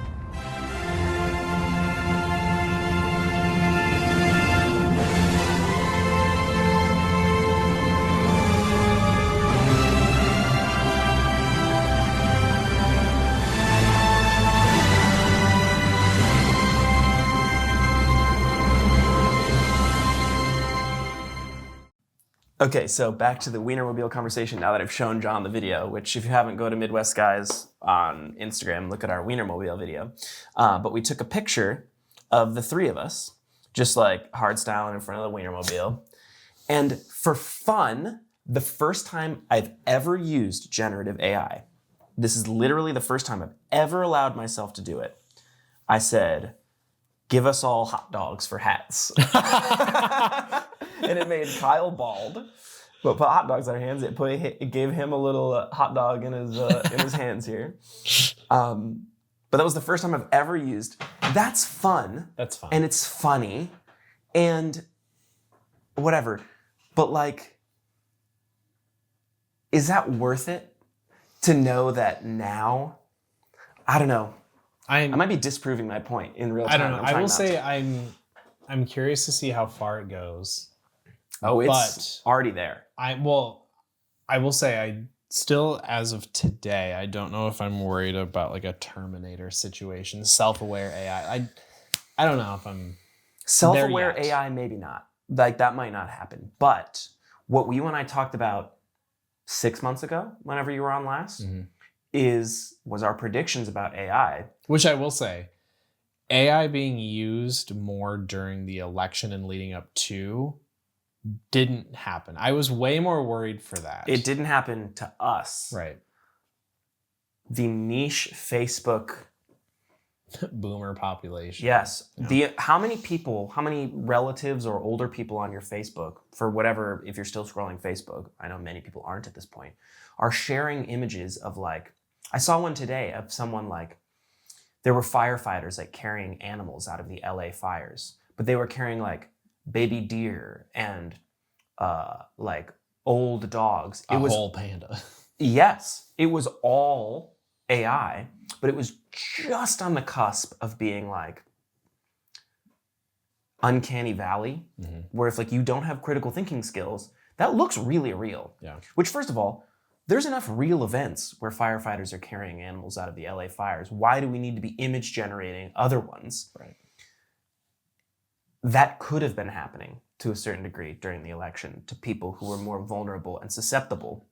Okay, so back to the Wienermobile conversation now that I've shown John the video, which if you haven't, go to Midwest Guys on Instagram, look at our Wienermobile video. But we took a picture of the three of us, just like hard styling in front of the Wienermobile. And for fun, the first time I've ever used generative AI, this is literally the first time I've ever allowed myself to do it. I said, give us all hot dogs for hats. And it made Kyle bald, but put hot dogs on our hands. It gave him a little hot dog in his hands here. But that was the first time I've ever used. That's fun. That's fun. And it's funny. And whatever. But like, is that worth it? To know that now? I don't know. I might be disproving my point in real time. I don't know. I will say I'm curious to see how far it goes. Oh, it's already there. I will say I still, as of today, I don't know if I'm worried about like a Terminator situation, self-aware AI. I don't know if I'm self-aware AI, maybe not. Like that might not happen. But what you and I talked about 6 months ago, whenever you were on last, was our predictions about AI. Which I will say, AI being used more during the election and leading up to didn't happen. I was way more worried for that. It didn't happen to us. Right. The niche Facebook boomer population. Yes. Yeah. How many relatives or older people on your Facebook, for whatever, if you're still scrolling Facebook, I know many people aren't at this point, are sharing images of like, I saw one today of someone like, there were firefighters like carrying animals out of the LA fires, but they were carrying like baby deer and like old dogs. It was a whole panda. Yes, it was all AI, but it was just on the cusp of being like, uncanny valley where if like you don't have critical thinking skills, that looks really real. Yeah. Which, first of all, there's enough real events where firefighters are carrying animals out of the LA fires. Why do we need to be image generating other ones? Right. That could have been happening to a certain degree during the election to people who were more vulnerable and susceptible,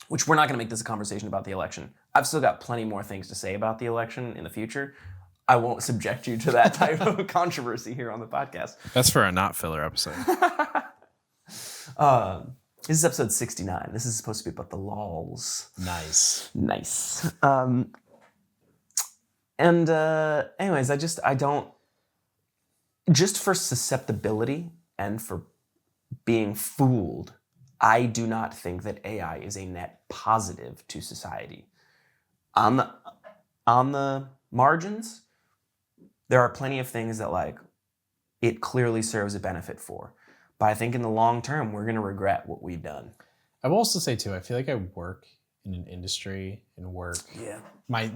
which we're not going to make this a conversation about the election. I've still got plenty more things to say about the election in the future. I won't subject you to that type of controversy here on the podcast. That's for a not filler episode. This is episode 69. This is supposed to be about the lols. Nice. Anyways, I don't, just for susceptibility and for being fooled, I do not think that AI is a net positive to society. On the margins, there are plenty of things that like it clearly serves a benefit for. But I think in the long term, we're going to regret what we've done. I will also say too, I feel like I work in an industry and work. Yeah.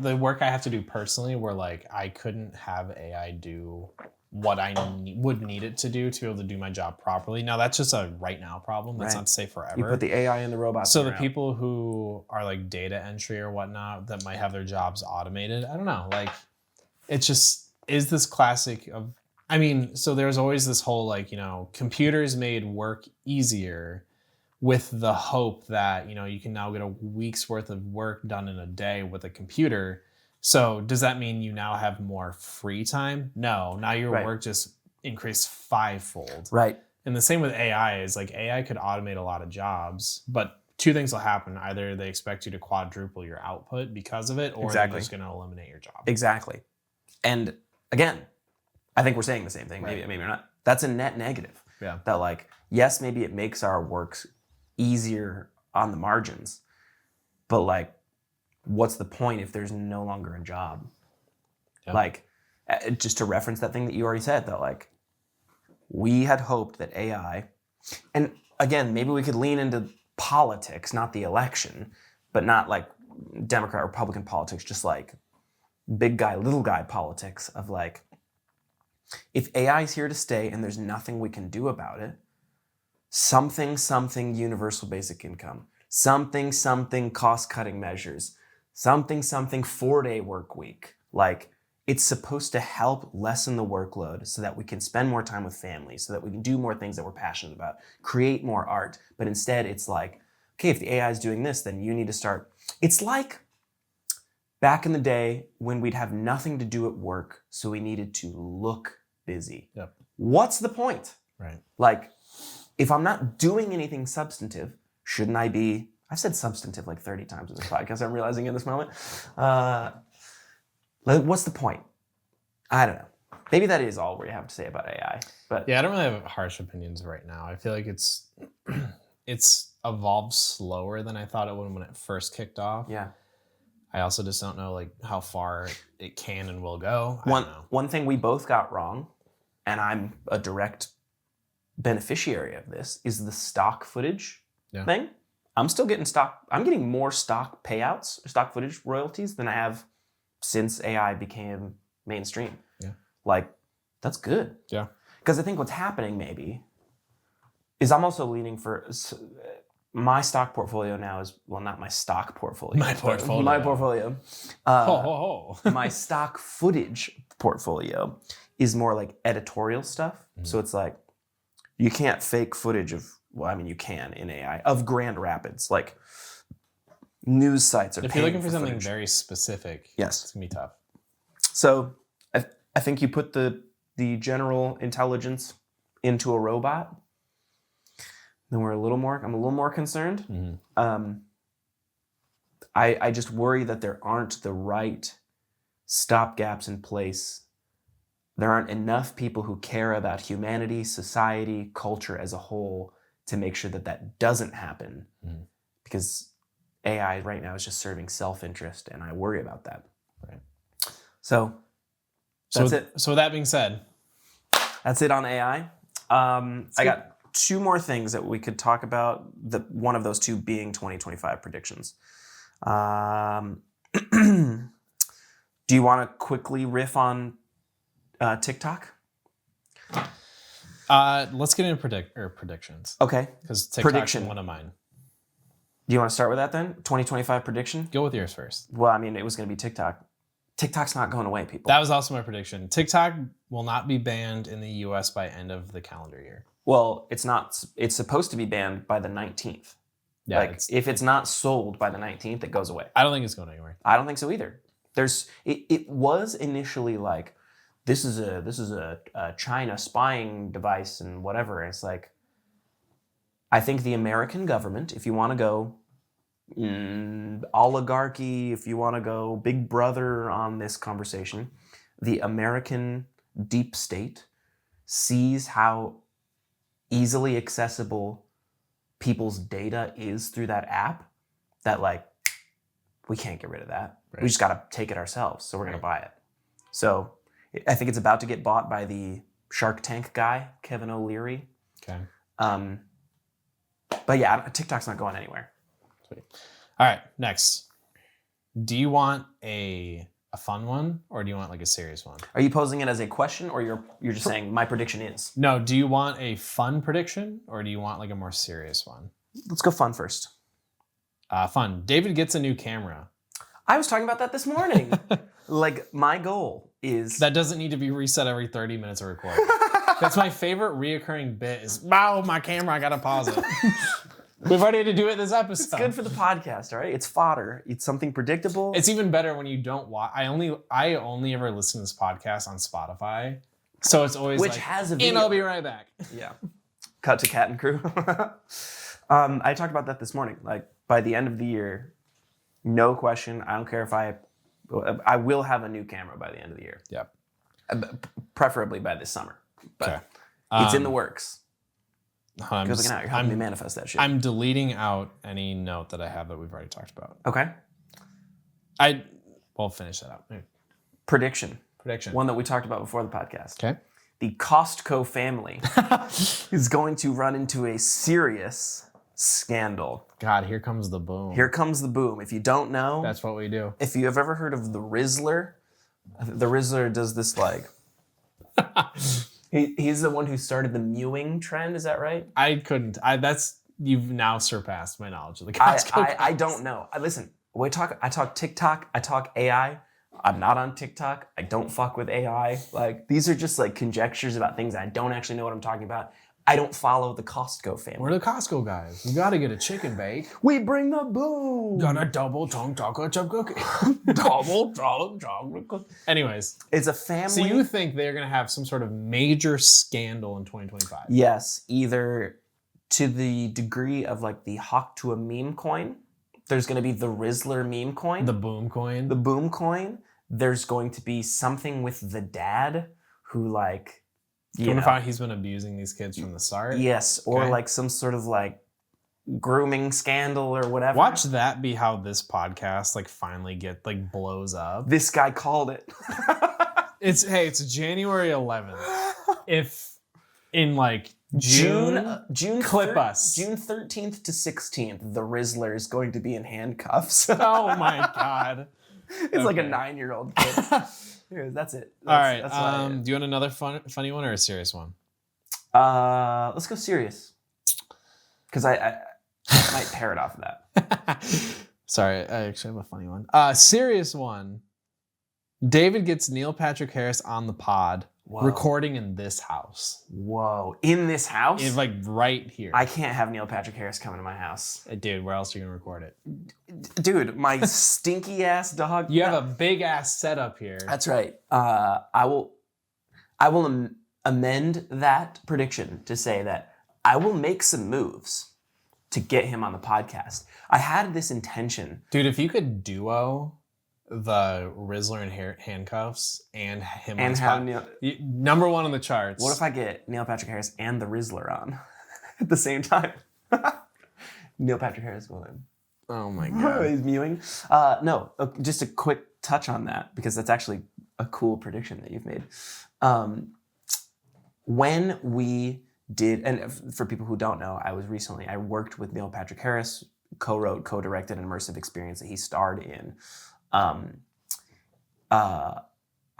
The work I have to do personally, where like I couldn't have AI do what I would need it to do to be able to do my job properly. Now that's just a right now problem. That's not to say forever. You put the AI in the robots. So the people who are like data entry or whatnot that might have their jobs automated, I don't know. Like it's just is this classic of. I mean, so there's always this whole like, you know, computers made work easier with the hope that, you know, you can now get a week's worth of work done in a day with a computer. So does that mean you now have more free time? No, now your work just increased fivefold. Right. And the same with AI is like AI could automate a lot of jobs, but two things will happen. Either they expect you to quadruple your output because of it, or they're just going to eliminate your job. Exactly. And again, I think we're saying the same thing. Maybe we're not. That's a net negative. Yeah. That like, yes, maybe it makes our work easier on the margins, but like, what's the point if there's no longer a job? Yeah. Like, just to reference that thing that you already said, that like, we had hoped that AI, and again, maybe we could lean into politics, not the election, but not like Democrat, Republican politics, just like big guy, little guy politics of like, if AI is here to stay and there's nothing we can do about it, something universal basic income, something cost-cutting measures, something 4-day work week. Like, it's supposed to help lessen the workload so that we can spend more time with family, so that we can do more things that we're passionate about, create more art. But instead, it's like, okay, if the AI is doing this, then you need to start. It's like back in the day when we'd have nothing to do at work, so we needed to look busy. Yep. What's the point? Right. Like, if I'm not doing anything substantive, shouldn't I be? I've said substantive like 30 times in this podcast, I'm realizing in this moment. What's the point? I don't know. Maybe that is all we have to say about AI. But yeah, I don't really have harsh opinions right now. I feel like it's evolved slower than I thought it would when it first kicked off. Yeah. I also just don't know like how far it can and will go. One thing we both got wrong, and I'm a direct beneficiary of this, is the stock footage thing. I'm still getting I'm getting more stock payouts, stock footage royalties than I have since AI became mainstream. Yeah. Like, that's good. Yeah. Because I think what's happening maybe is I'm also leaning for my stock portfolio now is, well, not my stock portfolio. My portfolio. My portfolio. My stock footage portfolio is more like editorial stuff. Mm-hmm. So it's like, you can't fake footage of, well, I mean, you can in AI, of Grand Rapids. Like, news sites are if you're looking for something very specific, yes, it's going to be tough. So I think you put the general intelligence into a robot, then I'm a little more concerned. Mm-hmm. I just worry that there aren't the right stopgaps in place. There aren't enough people who care about humanity, society, culture as a whole to make sure that that doesn't happen. Mm. Because AI right now is just serving self-interest, and I worry about that. Right. So that's it. So with that being said, that's it on AI. I got two more things that we could talk about. One of those two being 2025 predictions. Do you want to quickly riff on TikTok? Let's get into predictions. Okay. Because TikTok's Prediction. one of mine. Do you want to start with that then? 2025 prediction? Go with yours first. Well, I mean, it was going to be TikTok. TikTok's not going away, people. That was also my prediction. TikTok will not be banned in the US by end of the calendar year. Well, it's not. It's supposed to be banned by the 19th. Yeah, like, if it's not sold by the 19th, it goes away. I don't think it's going anywhere. I don't think so either. It was initially like, this is a China spying device and whatever. And it's like, I think the American government, if you want to go oligarchy, if you want to go big brother on this conversation, the American deep state sees how easily accessible people's data is through that app, that like, we can't get rid of that. Right. We just got to take it ourselves. So we're going to buy it. So I think it's about to get bought by the Shark Tank guy, Kevin O'Leary. Okay. But yeah, TikTok's not going anywhere. Sweet. All right, next. Do you want a fun one or do you want like a serious one? Are you posing it as a question or you're just saying my prediction is? No, do you want a fun prediction or do you want like a more serious one? Let's go fun first. Fun. David gets a new camera. I was talking about that this morning. Like, my goal is... That doesn't need to be reset every 30 minutes of recording. That's my favorite reoccurring bit is, wow, my camera, I gotta pause it. We've already had to do it this episode. It's good for the podcast, all right? It's fodder. It's something predictable. It's even better when you don't watch. I only ever listen to this podcast on Spotify. So it's always Which has a video. And I'll be right back. Yeah. Cut to Cat and Crew. I talked about that this morning. Like, by the end of the year, no question, I don't care if I will have a new camera by the end of the year. Yep. Preferably by this summer. But okay. It's in the works. I'm Good looking out. You're helping me manifest that shit. I'm deleting out any note that I have that we've already talked about. Okay. We'll finish that up. Prediction. Prediction. One that we talked about before the podcast. Okay. The Costco family is going to run into a serious scandal. God, here comes the boom. Here comes the boom. If you don't know, that's what we do. If you have ever heard of the Rizzler does this like... He's the one who started the mewing trend, is that right? You've now surpassed my knowledge of the Costco. I don't know. Listen, I talk TikTok, I talk AI. I'm not on TikTok. I don't fuck with AI. Like, these are just like conjectures about things I don't actually know what I'm talking about. I don't follow the Costco family. We're the Costco guys. You gotta get a chicken bake. We bring the boom. Got a double tongue chocolate chip cookie. Double chocolate cookie. Anyways. It's a family. So you think they're gonna have some sort of major scandal in 2025? Yes, either to the degree of like the hawk to a meme coin. There's gonna be the Rizzler meme coin. The boom coin. The boom coin. There's going to be something with the dad who like... You want to find out he's been abusing these kids from the start? Yes, or like some sort of like grooming scandal or whatever. Watch that be how this podcast like finally blows up. This guy called it. It's January 11th. If in like June clip us. June 13th to 16th, the Rizzler is going to be in handcuffs. Oh my God. It's like a 9-year-old kid. That's it. All right. Do you want another funny one or a serious one? Let's go serious. Because I might parrot off of that. Sorry, I actually have a funny one. Serious one. David gets Neil Patrick Harris on the pod. Whoa. Recording in this house. Whoa. In this house? It's like right here. I can't have Neil Patrick Harris coming to my house. Dude, where else are you going to record it? Dude, my stinky ass dog. You have a big ass setup here. That's right. I will amend that prediction to say that I will make some moves to get him on the podcast. I had this intention. Dude, if you could duo the Rizzler in handcuffs and him and have Neil, number one on the charts. What if I get Neil Patrick Harris and the Rizzler on at the same time? Neil Patrick Harris will in. Oh my God. He's mewing. No, just a quick touch on that because that's actually a cool prediction that you've made. When we did, and for people who don't know, I worked with Neil Patrick Harris, co-wrote, co-directed an immersive experience that he starred in. I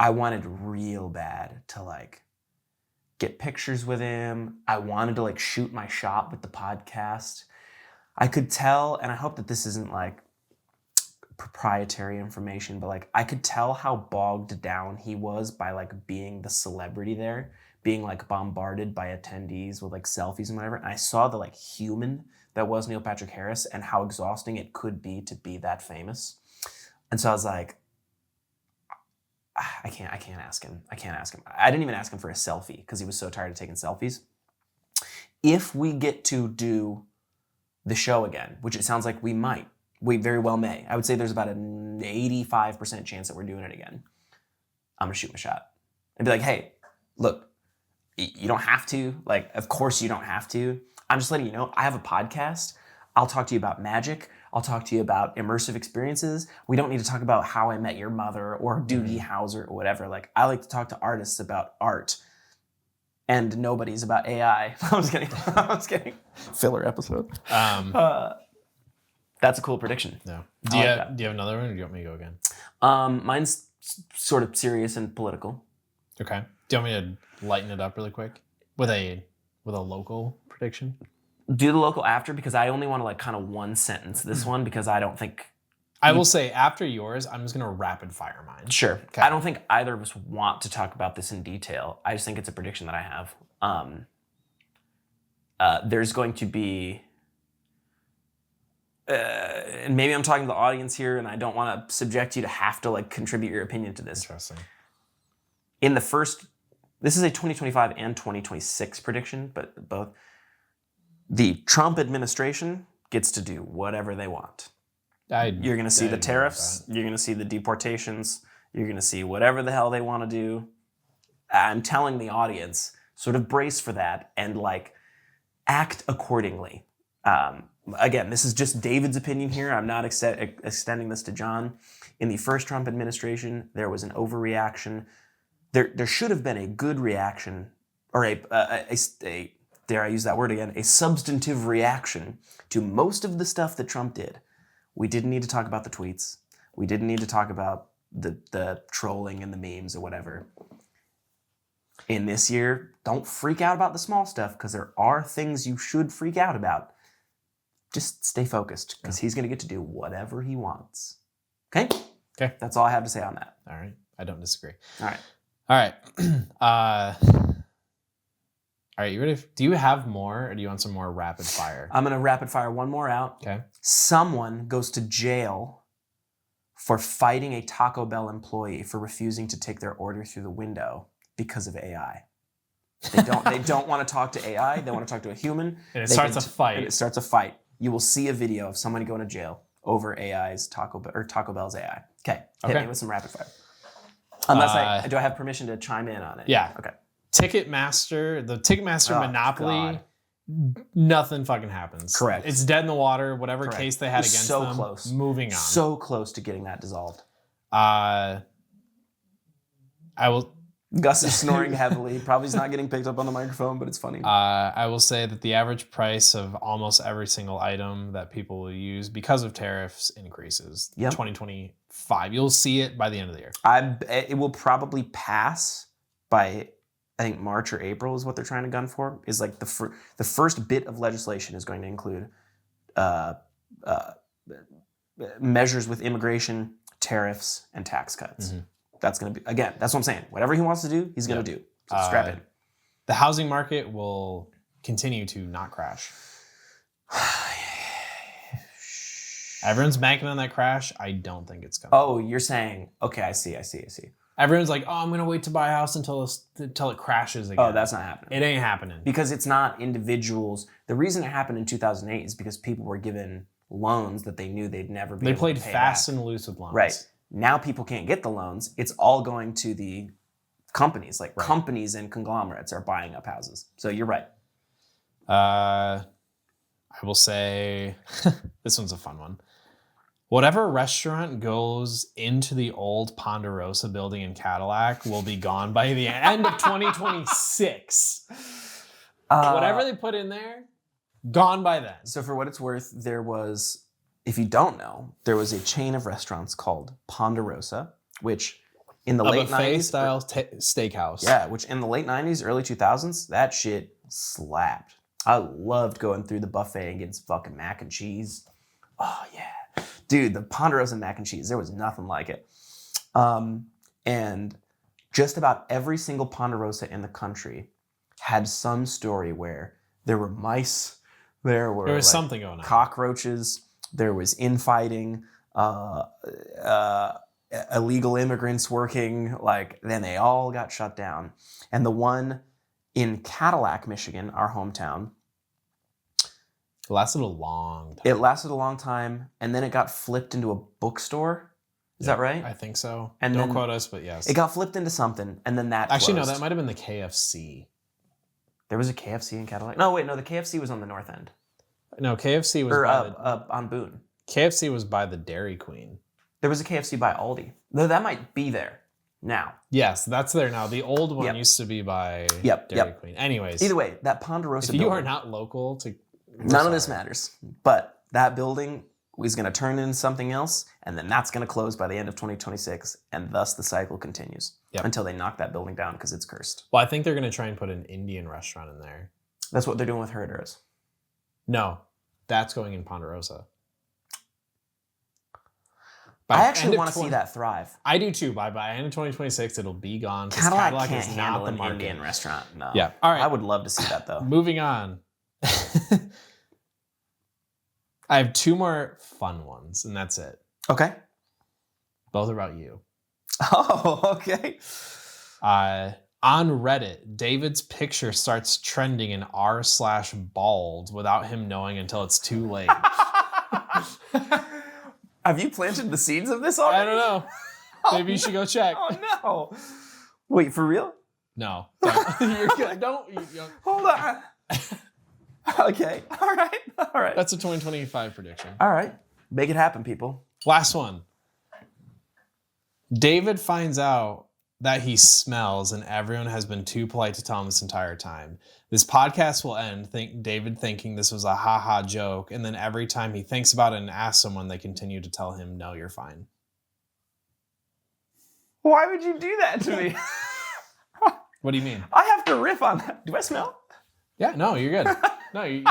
wanted real bad to like get pictures with him. I wanted to like shoot my shot with the podcast. I could tell, and I hope that this isn't like proprietary information, but like I could tell how bogged down he was by like being the celebrity there, being like bombarded by attendees with like selfies and whatever. And I saw the like human that was Neil Patrick Harris and how exhausting it could be to be that famous. And so I was like, I can't ask him. I didn't even ask him for a selfie because he was so tired of taking selfies. If we get to do the show again, which it sounds like we might, we very well may. I would say there's about an 85% chance that we're doing it again. I'm gonna shoot my shot and be like, hey, look, you don't have to. Like, of course you don't have to. I'm just letting you know, I have a podcast. I'll talk to you about magic. I'll talk to you about immersive experiences. We don't need to talk about How I Met Your Mother or Doogie Howser or whatever. Like, I like to talk to artists about art. And nobody's about AI. I was kidding. Filler episode. That's a cool prediction. No. Do you have another one, or do you want me to go again? Mine's sort of serious and political. Okay. Do you want me to lighten it up really quick with a local prediction? Do the local after, because I only want to like kind of one sentence this one, because I don't think... I will say after yours, I'm just going to rapid fire mine. Sure. Okay. I don't think either of us want to talk about this in detail. I just think it's a prediction that I have. There's going to be... and maybe I'm talking to the audience here, and I don't want to subject you to have to like contribute your opinion to this. Interesting. In the first... This is a 2025 and 2026 prediction, but both... The Trump administration gets to do whatever they want. You're going to see the tariffs. You're going to see the deportations. You're going to see whatever the hell they want to do. I'm telling the audience, sort of brace for that and like act accordingly. Again, this is just David's opinion here. I'm not extending this to John. In the first Trump administration, there was an overreaction. There should have been a good reaction, or a dare I use that word again, a substantive reaction to most of the stuff that Trump did. We didn't need to talk about the tweets. We didn't need to talk about the trolling and the memes or whatever. In this year, don't freak out about the small stuff, because there are things you should freak out about. Just stay focused, because he's going to get to do whatever he wants. Okay? Okay. That's all I have to say on that. All right. I don't disagree. All right. All right. All right, you ready? Do you have more, or do you want some more rapid fire? I'm going to rapid fire one more out. Okay. Someone goes to jail for fighting a Taco Bell employee for refusing to take their order through the window because of AI. They don't want to talk to AI. They want to talk to a human. And it starts a fight. And it starts a fight. You will see a video of somebody going to jail over AI's Taco Bell's AI. Okay. Hit me with some rapid fire. Unless do I have permission to chime in on it? Yeah. Okay. The Ticketmaster Monopoly, nothing fucking happens. Correct. It's dead in the water, whatever case they had against them. So close. Moving on. So close to getting that dissolved. I will... Gus is snoring heavily. Probably is not getting picked up on the microphone, but it's funny. I will say that the average price of almost every single item that people will use because of tariffs increases. Yep. 2025. You'll see it by the end of the year. It will probably pass by... I think March or April is what they're trying to gun for. Is like the first bit of legislation is going to include measures with immigration, tariffs, and tax cuts. Mm-hmm. That's going to be, again, that's what I'm saying. Whatever he wants to do, he's going to do. So strap in. The housing market will continue to not crash. Everyone's banking on that crash. I don't think it's going to. Oh, you're saying, okay, I see. Everyone's like, oh, I'm going to wait to buy a house until it crashes again. Oh, that's not happening. It ain't happening. Because it's not individuals. The reason it happened in 2008 is because people were given loans that they knew they'd never be able to pay back. They played fast and loose with loans. Right. Now people can't get the loans. It's all going to the companies. Like companies and conglomerates are buying up houses. So you're right. I will say, this one's a fun one. Whatever restaurant goes into the old Ponderosa building in Cadillac will be gone by the end of 2026. Whatever they put in there, gone by then. So for what it's worth, there was, if you don't know, there was a chain of restaurants called Ponderosa, which in the A late buffet 90s. style steakhouse. Yeah, which in the late 90s, early 2000s, that shit slapped. I loved going through the buffet and getting some fucking mac and cheese. Oh, yeah. Dude, the Ponderosa mac and cheese, there was nothing like it. And just about every single Ponderosa in the country had some story where there were mice, there was like something going on. cockroaches, there was infighting, illegal immigrants working, like then they all got shut down. And the one in Cadillac, Michigan, our hometown, It lasted a long time. it lasted a long time, and then it got flipped into a bookstore. Is that right? I think so. And Don't then quote us, but yes. It got flipped into something, and then that Actually, closed. no, that might have been the KFC. There was a KFC in Cadillac? No, wait, no, the KFC was on the north end. No, KFC was Or by up on Boone. KFC was by the Dairy Queen. There was a KFC by Aldi. Though that might be there now. Yes, that's there now. The old one Yep. used to be by Yep, Dairy yep. Queen. Anyways, Either way, that Ponderosa if you are building, not local to... none of this matters. But that building is going to turn into something else, and then that's going to close by the end of 2026, and thus the cycle continues until they knock that building down because it's cursed. Well, I think they're going to try and put an Indian restaurant in there. That's what they're doing with Herderas. No, that's going in Ponderosa. I actually want to see that thrive. I do too. By end of 2026, it'll be gone. Cadillac can't is handle not the an market. Indian restaurant. No. Yeah. All right. I would love to see that though. Moving on. I have two more fun ones, and that's it. Okay. Both are about you. Oh, okay. On Reddit, David's picture starts trending in r/bald without him knowing until it's too late. Have you planted the seeds of this already? I don't know. Maybe you should go check. Oh no. Wait, for real? No. Don't. You're good. Don't. Hold on. Okay. All right. That's a 2025 prediction. All right. Make it happen, people. Last one. David finds out that he smells, and everyone has been too polite to tell him this entire time. This podcast will end, David thinking this was a ha-ha joke, and then every time he thinks about it and asks someone, they continue to tell him, no, you're fine. Why would you do that to me? What do you mean? I have to riff on that. Do I smell? Yeah, no, you're good. No, you're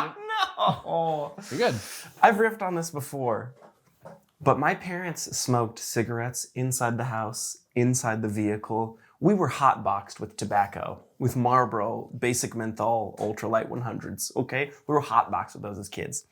good. I've riffed on this before, but my parents smoked cigarettes inside the house, inside the vehicle. We were hotboxed with tobacco, with Marlboro, Basic Menthol, Ultralight 100s, okay? We were hotboxed with those as kids.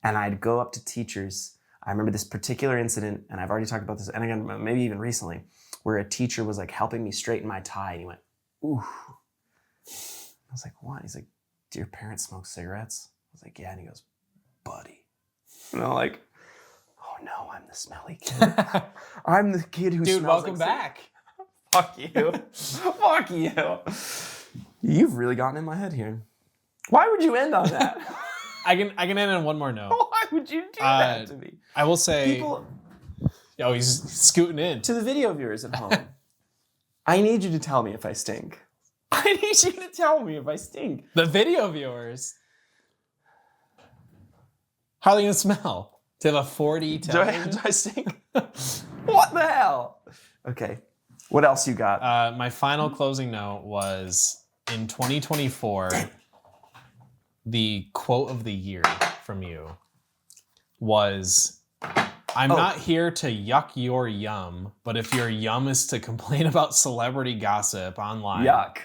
And I'd go up to teachers. I remember this particular incident, and I've already talked about this, and again, maybe even recently, where a teacher was like helping me straighten my tie, and he went, ooh. I was like, what? He's like, do your parents smoke cigarettes? I was like, yeah. And he goes, buddy. And I'm like, oh no, I'm the smelly kid. I'm the kid who Dude, smells welcome like back. Fuck you. Fuck you. You've really gotten in my head here. Why would you end on that? I can end on one more note. Why would you do that to me? I will say... People, Oh, he's scooting in. to the video viewers at home, I need you to tell me if I stink. I need you to tell me if I stink. The video viewers. How are they going to smell? To have a 4D television? Do I stink? What the hell? Okay. What else you got? My final closing note was in 2024, the quote of the year from you was, I'm not here to yuck your yum, but if your yum is to complain about celebrity gossip online. Yuck.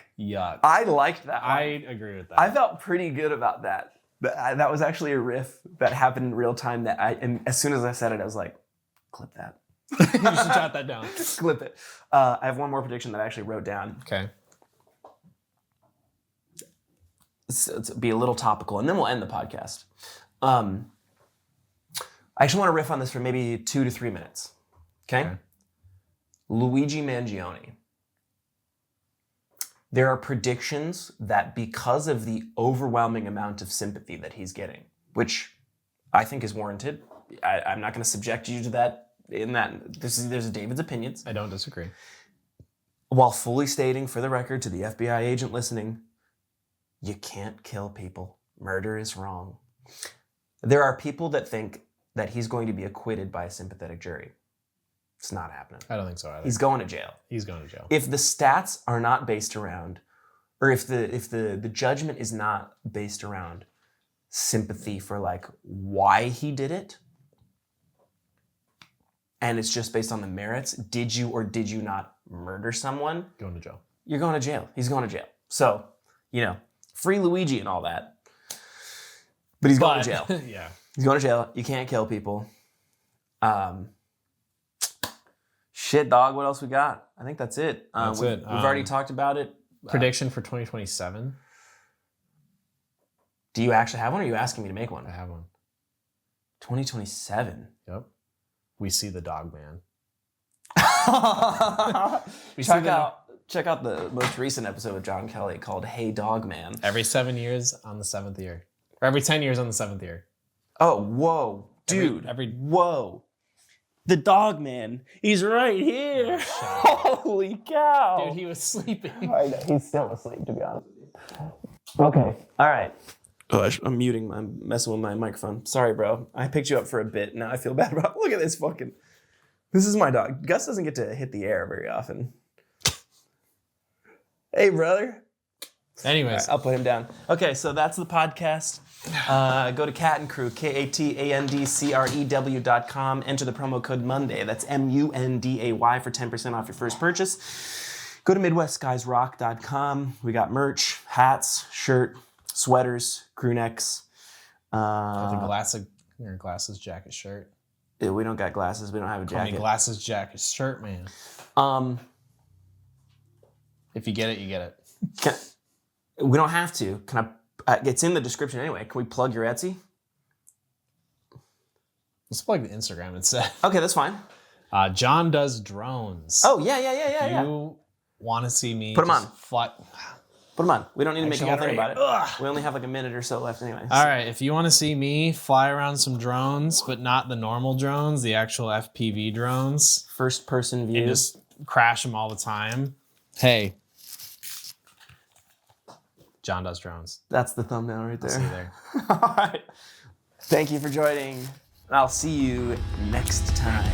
I liked that one. I agree with that. I felt pretty good about that. That was actually a riff that happened in real time that and as soon as I said it, I was like, clip that. You should jot that down. Clip it. I have one more prediction that I actually wrote down. Okay. It's be a little topical, and then we'll end the podcast. I actually want to riff on this for maybe 2 to 3 minutes. Okay? Luigi Mangione. There are predictions that because of the overwhelming amount of sympathy that he's getting, which I think is warranted, I'm not going to subject you to that. There's a David's opinions. I don't disagree. While fully stating, for the record, to the FBI agent listening, you can't kill people. Murder is wrong. There are people that think that he's going to be acquitted by a sympathetic jury. It's not happening. I don't think so either. He's going to jail. He's going to jail. If the stats are not based around, or if the judgment is not based around sympathy for like why he did it, and it's just based on the merits, did you or did you not murder someone? Going to jail. You're going to jail. He's going to jail. So, free Luigi and all that. But he's going to jail. Yeah. He's going to jail. You can't kill people. Shit, dog. What else we got? I think that's it. That's we've it. already talked about it. Prediction for 2027. Do you actually have one, or are you asking me to make one? I have one. 2027. Yep. We see the dog man. Check out the most recent episode with John Kelley called Hey Dog Man. Every 7 years on the 7th year. Or every 10 years on the 7th year. Oh, whoa. Dude. Whoa. The dog man. He's right here. Holy cow. Dude, he was sleeping. I know. He's still asleep, to be honest with you. Okay. All right. Oh, I'm muting. I'm messing with my microphone. Sorry, bro. I picked you up for a bit. Now I feel bad about it. Look at this fucking... This is my dog. Gus doesn't get to hit the air very often. Hey, brother. Anyways. Right, I'll put him down. Okay, so that's the podcast. Go to Cat and Crew, KATANDCREW.com. Enter the promo code Monday. That's MUNDAY for 10% off your first purchase. Go to MidwestGuysRock.com. We got merch, hats, shirt, sweaters, crew necks. Glasses, jacket, shirt. We don't got glasses. We don't have a Call me jacket. glasses, jacket, shirt, man. If you get it, you get it. We don't have to. Can I? It's in the description anyway. Can we plug your Etsy? Let's plug the Instagram instead. Okay, that's fine. John does drones. Oh, yeah. You want to see me Put 'em on. fly... Put them on. We don't need to make a whole thing about it. Ugh. We only have like a minute or so left anyway. All right, if you want to see me fly around some drones, but not the normal drones, the actual FPV drones, First person view. and just crash them all the time, hey, John does drones. That's the thumbnail right there. See you there. All right. Thank you for joining. I'll see you next time.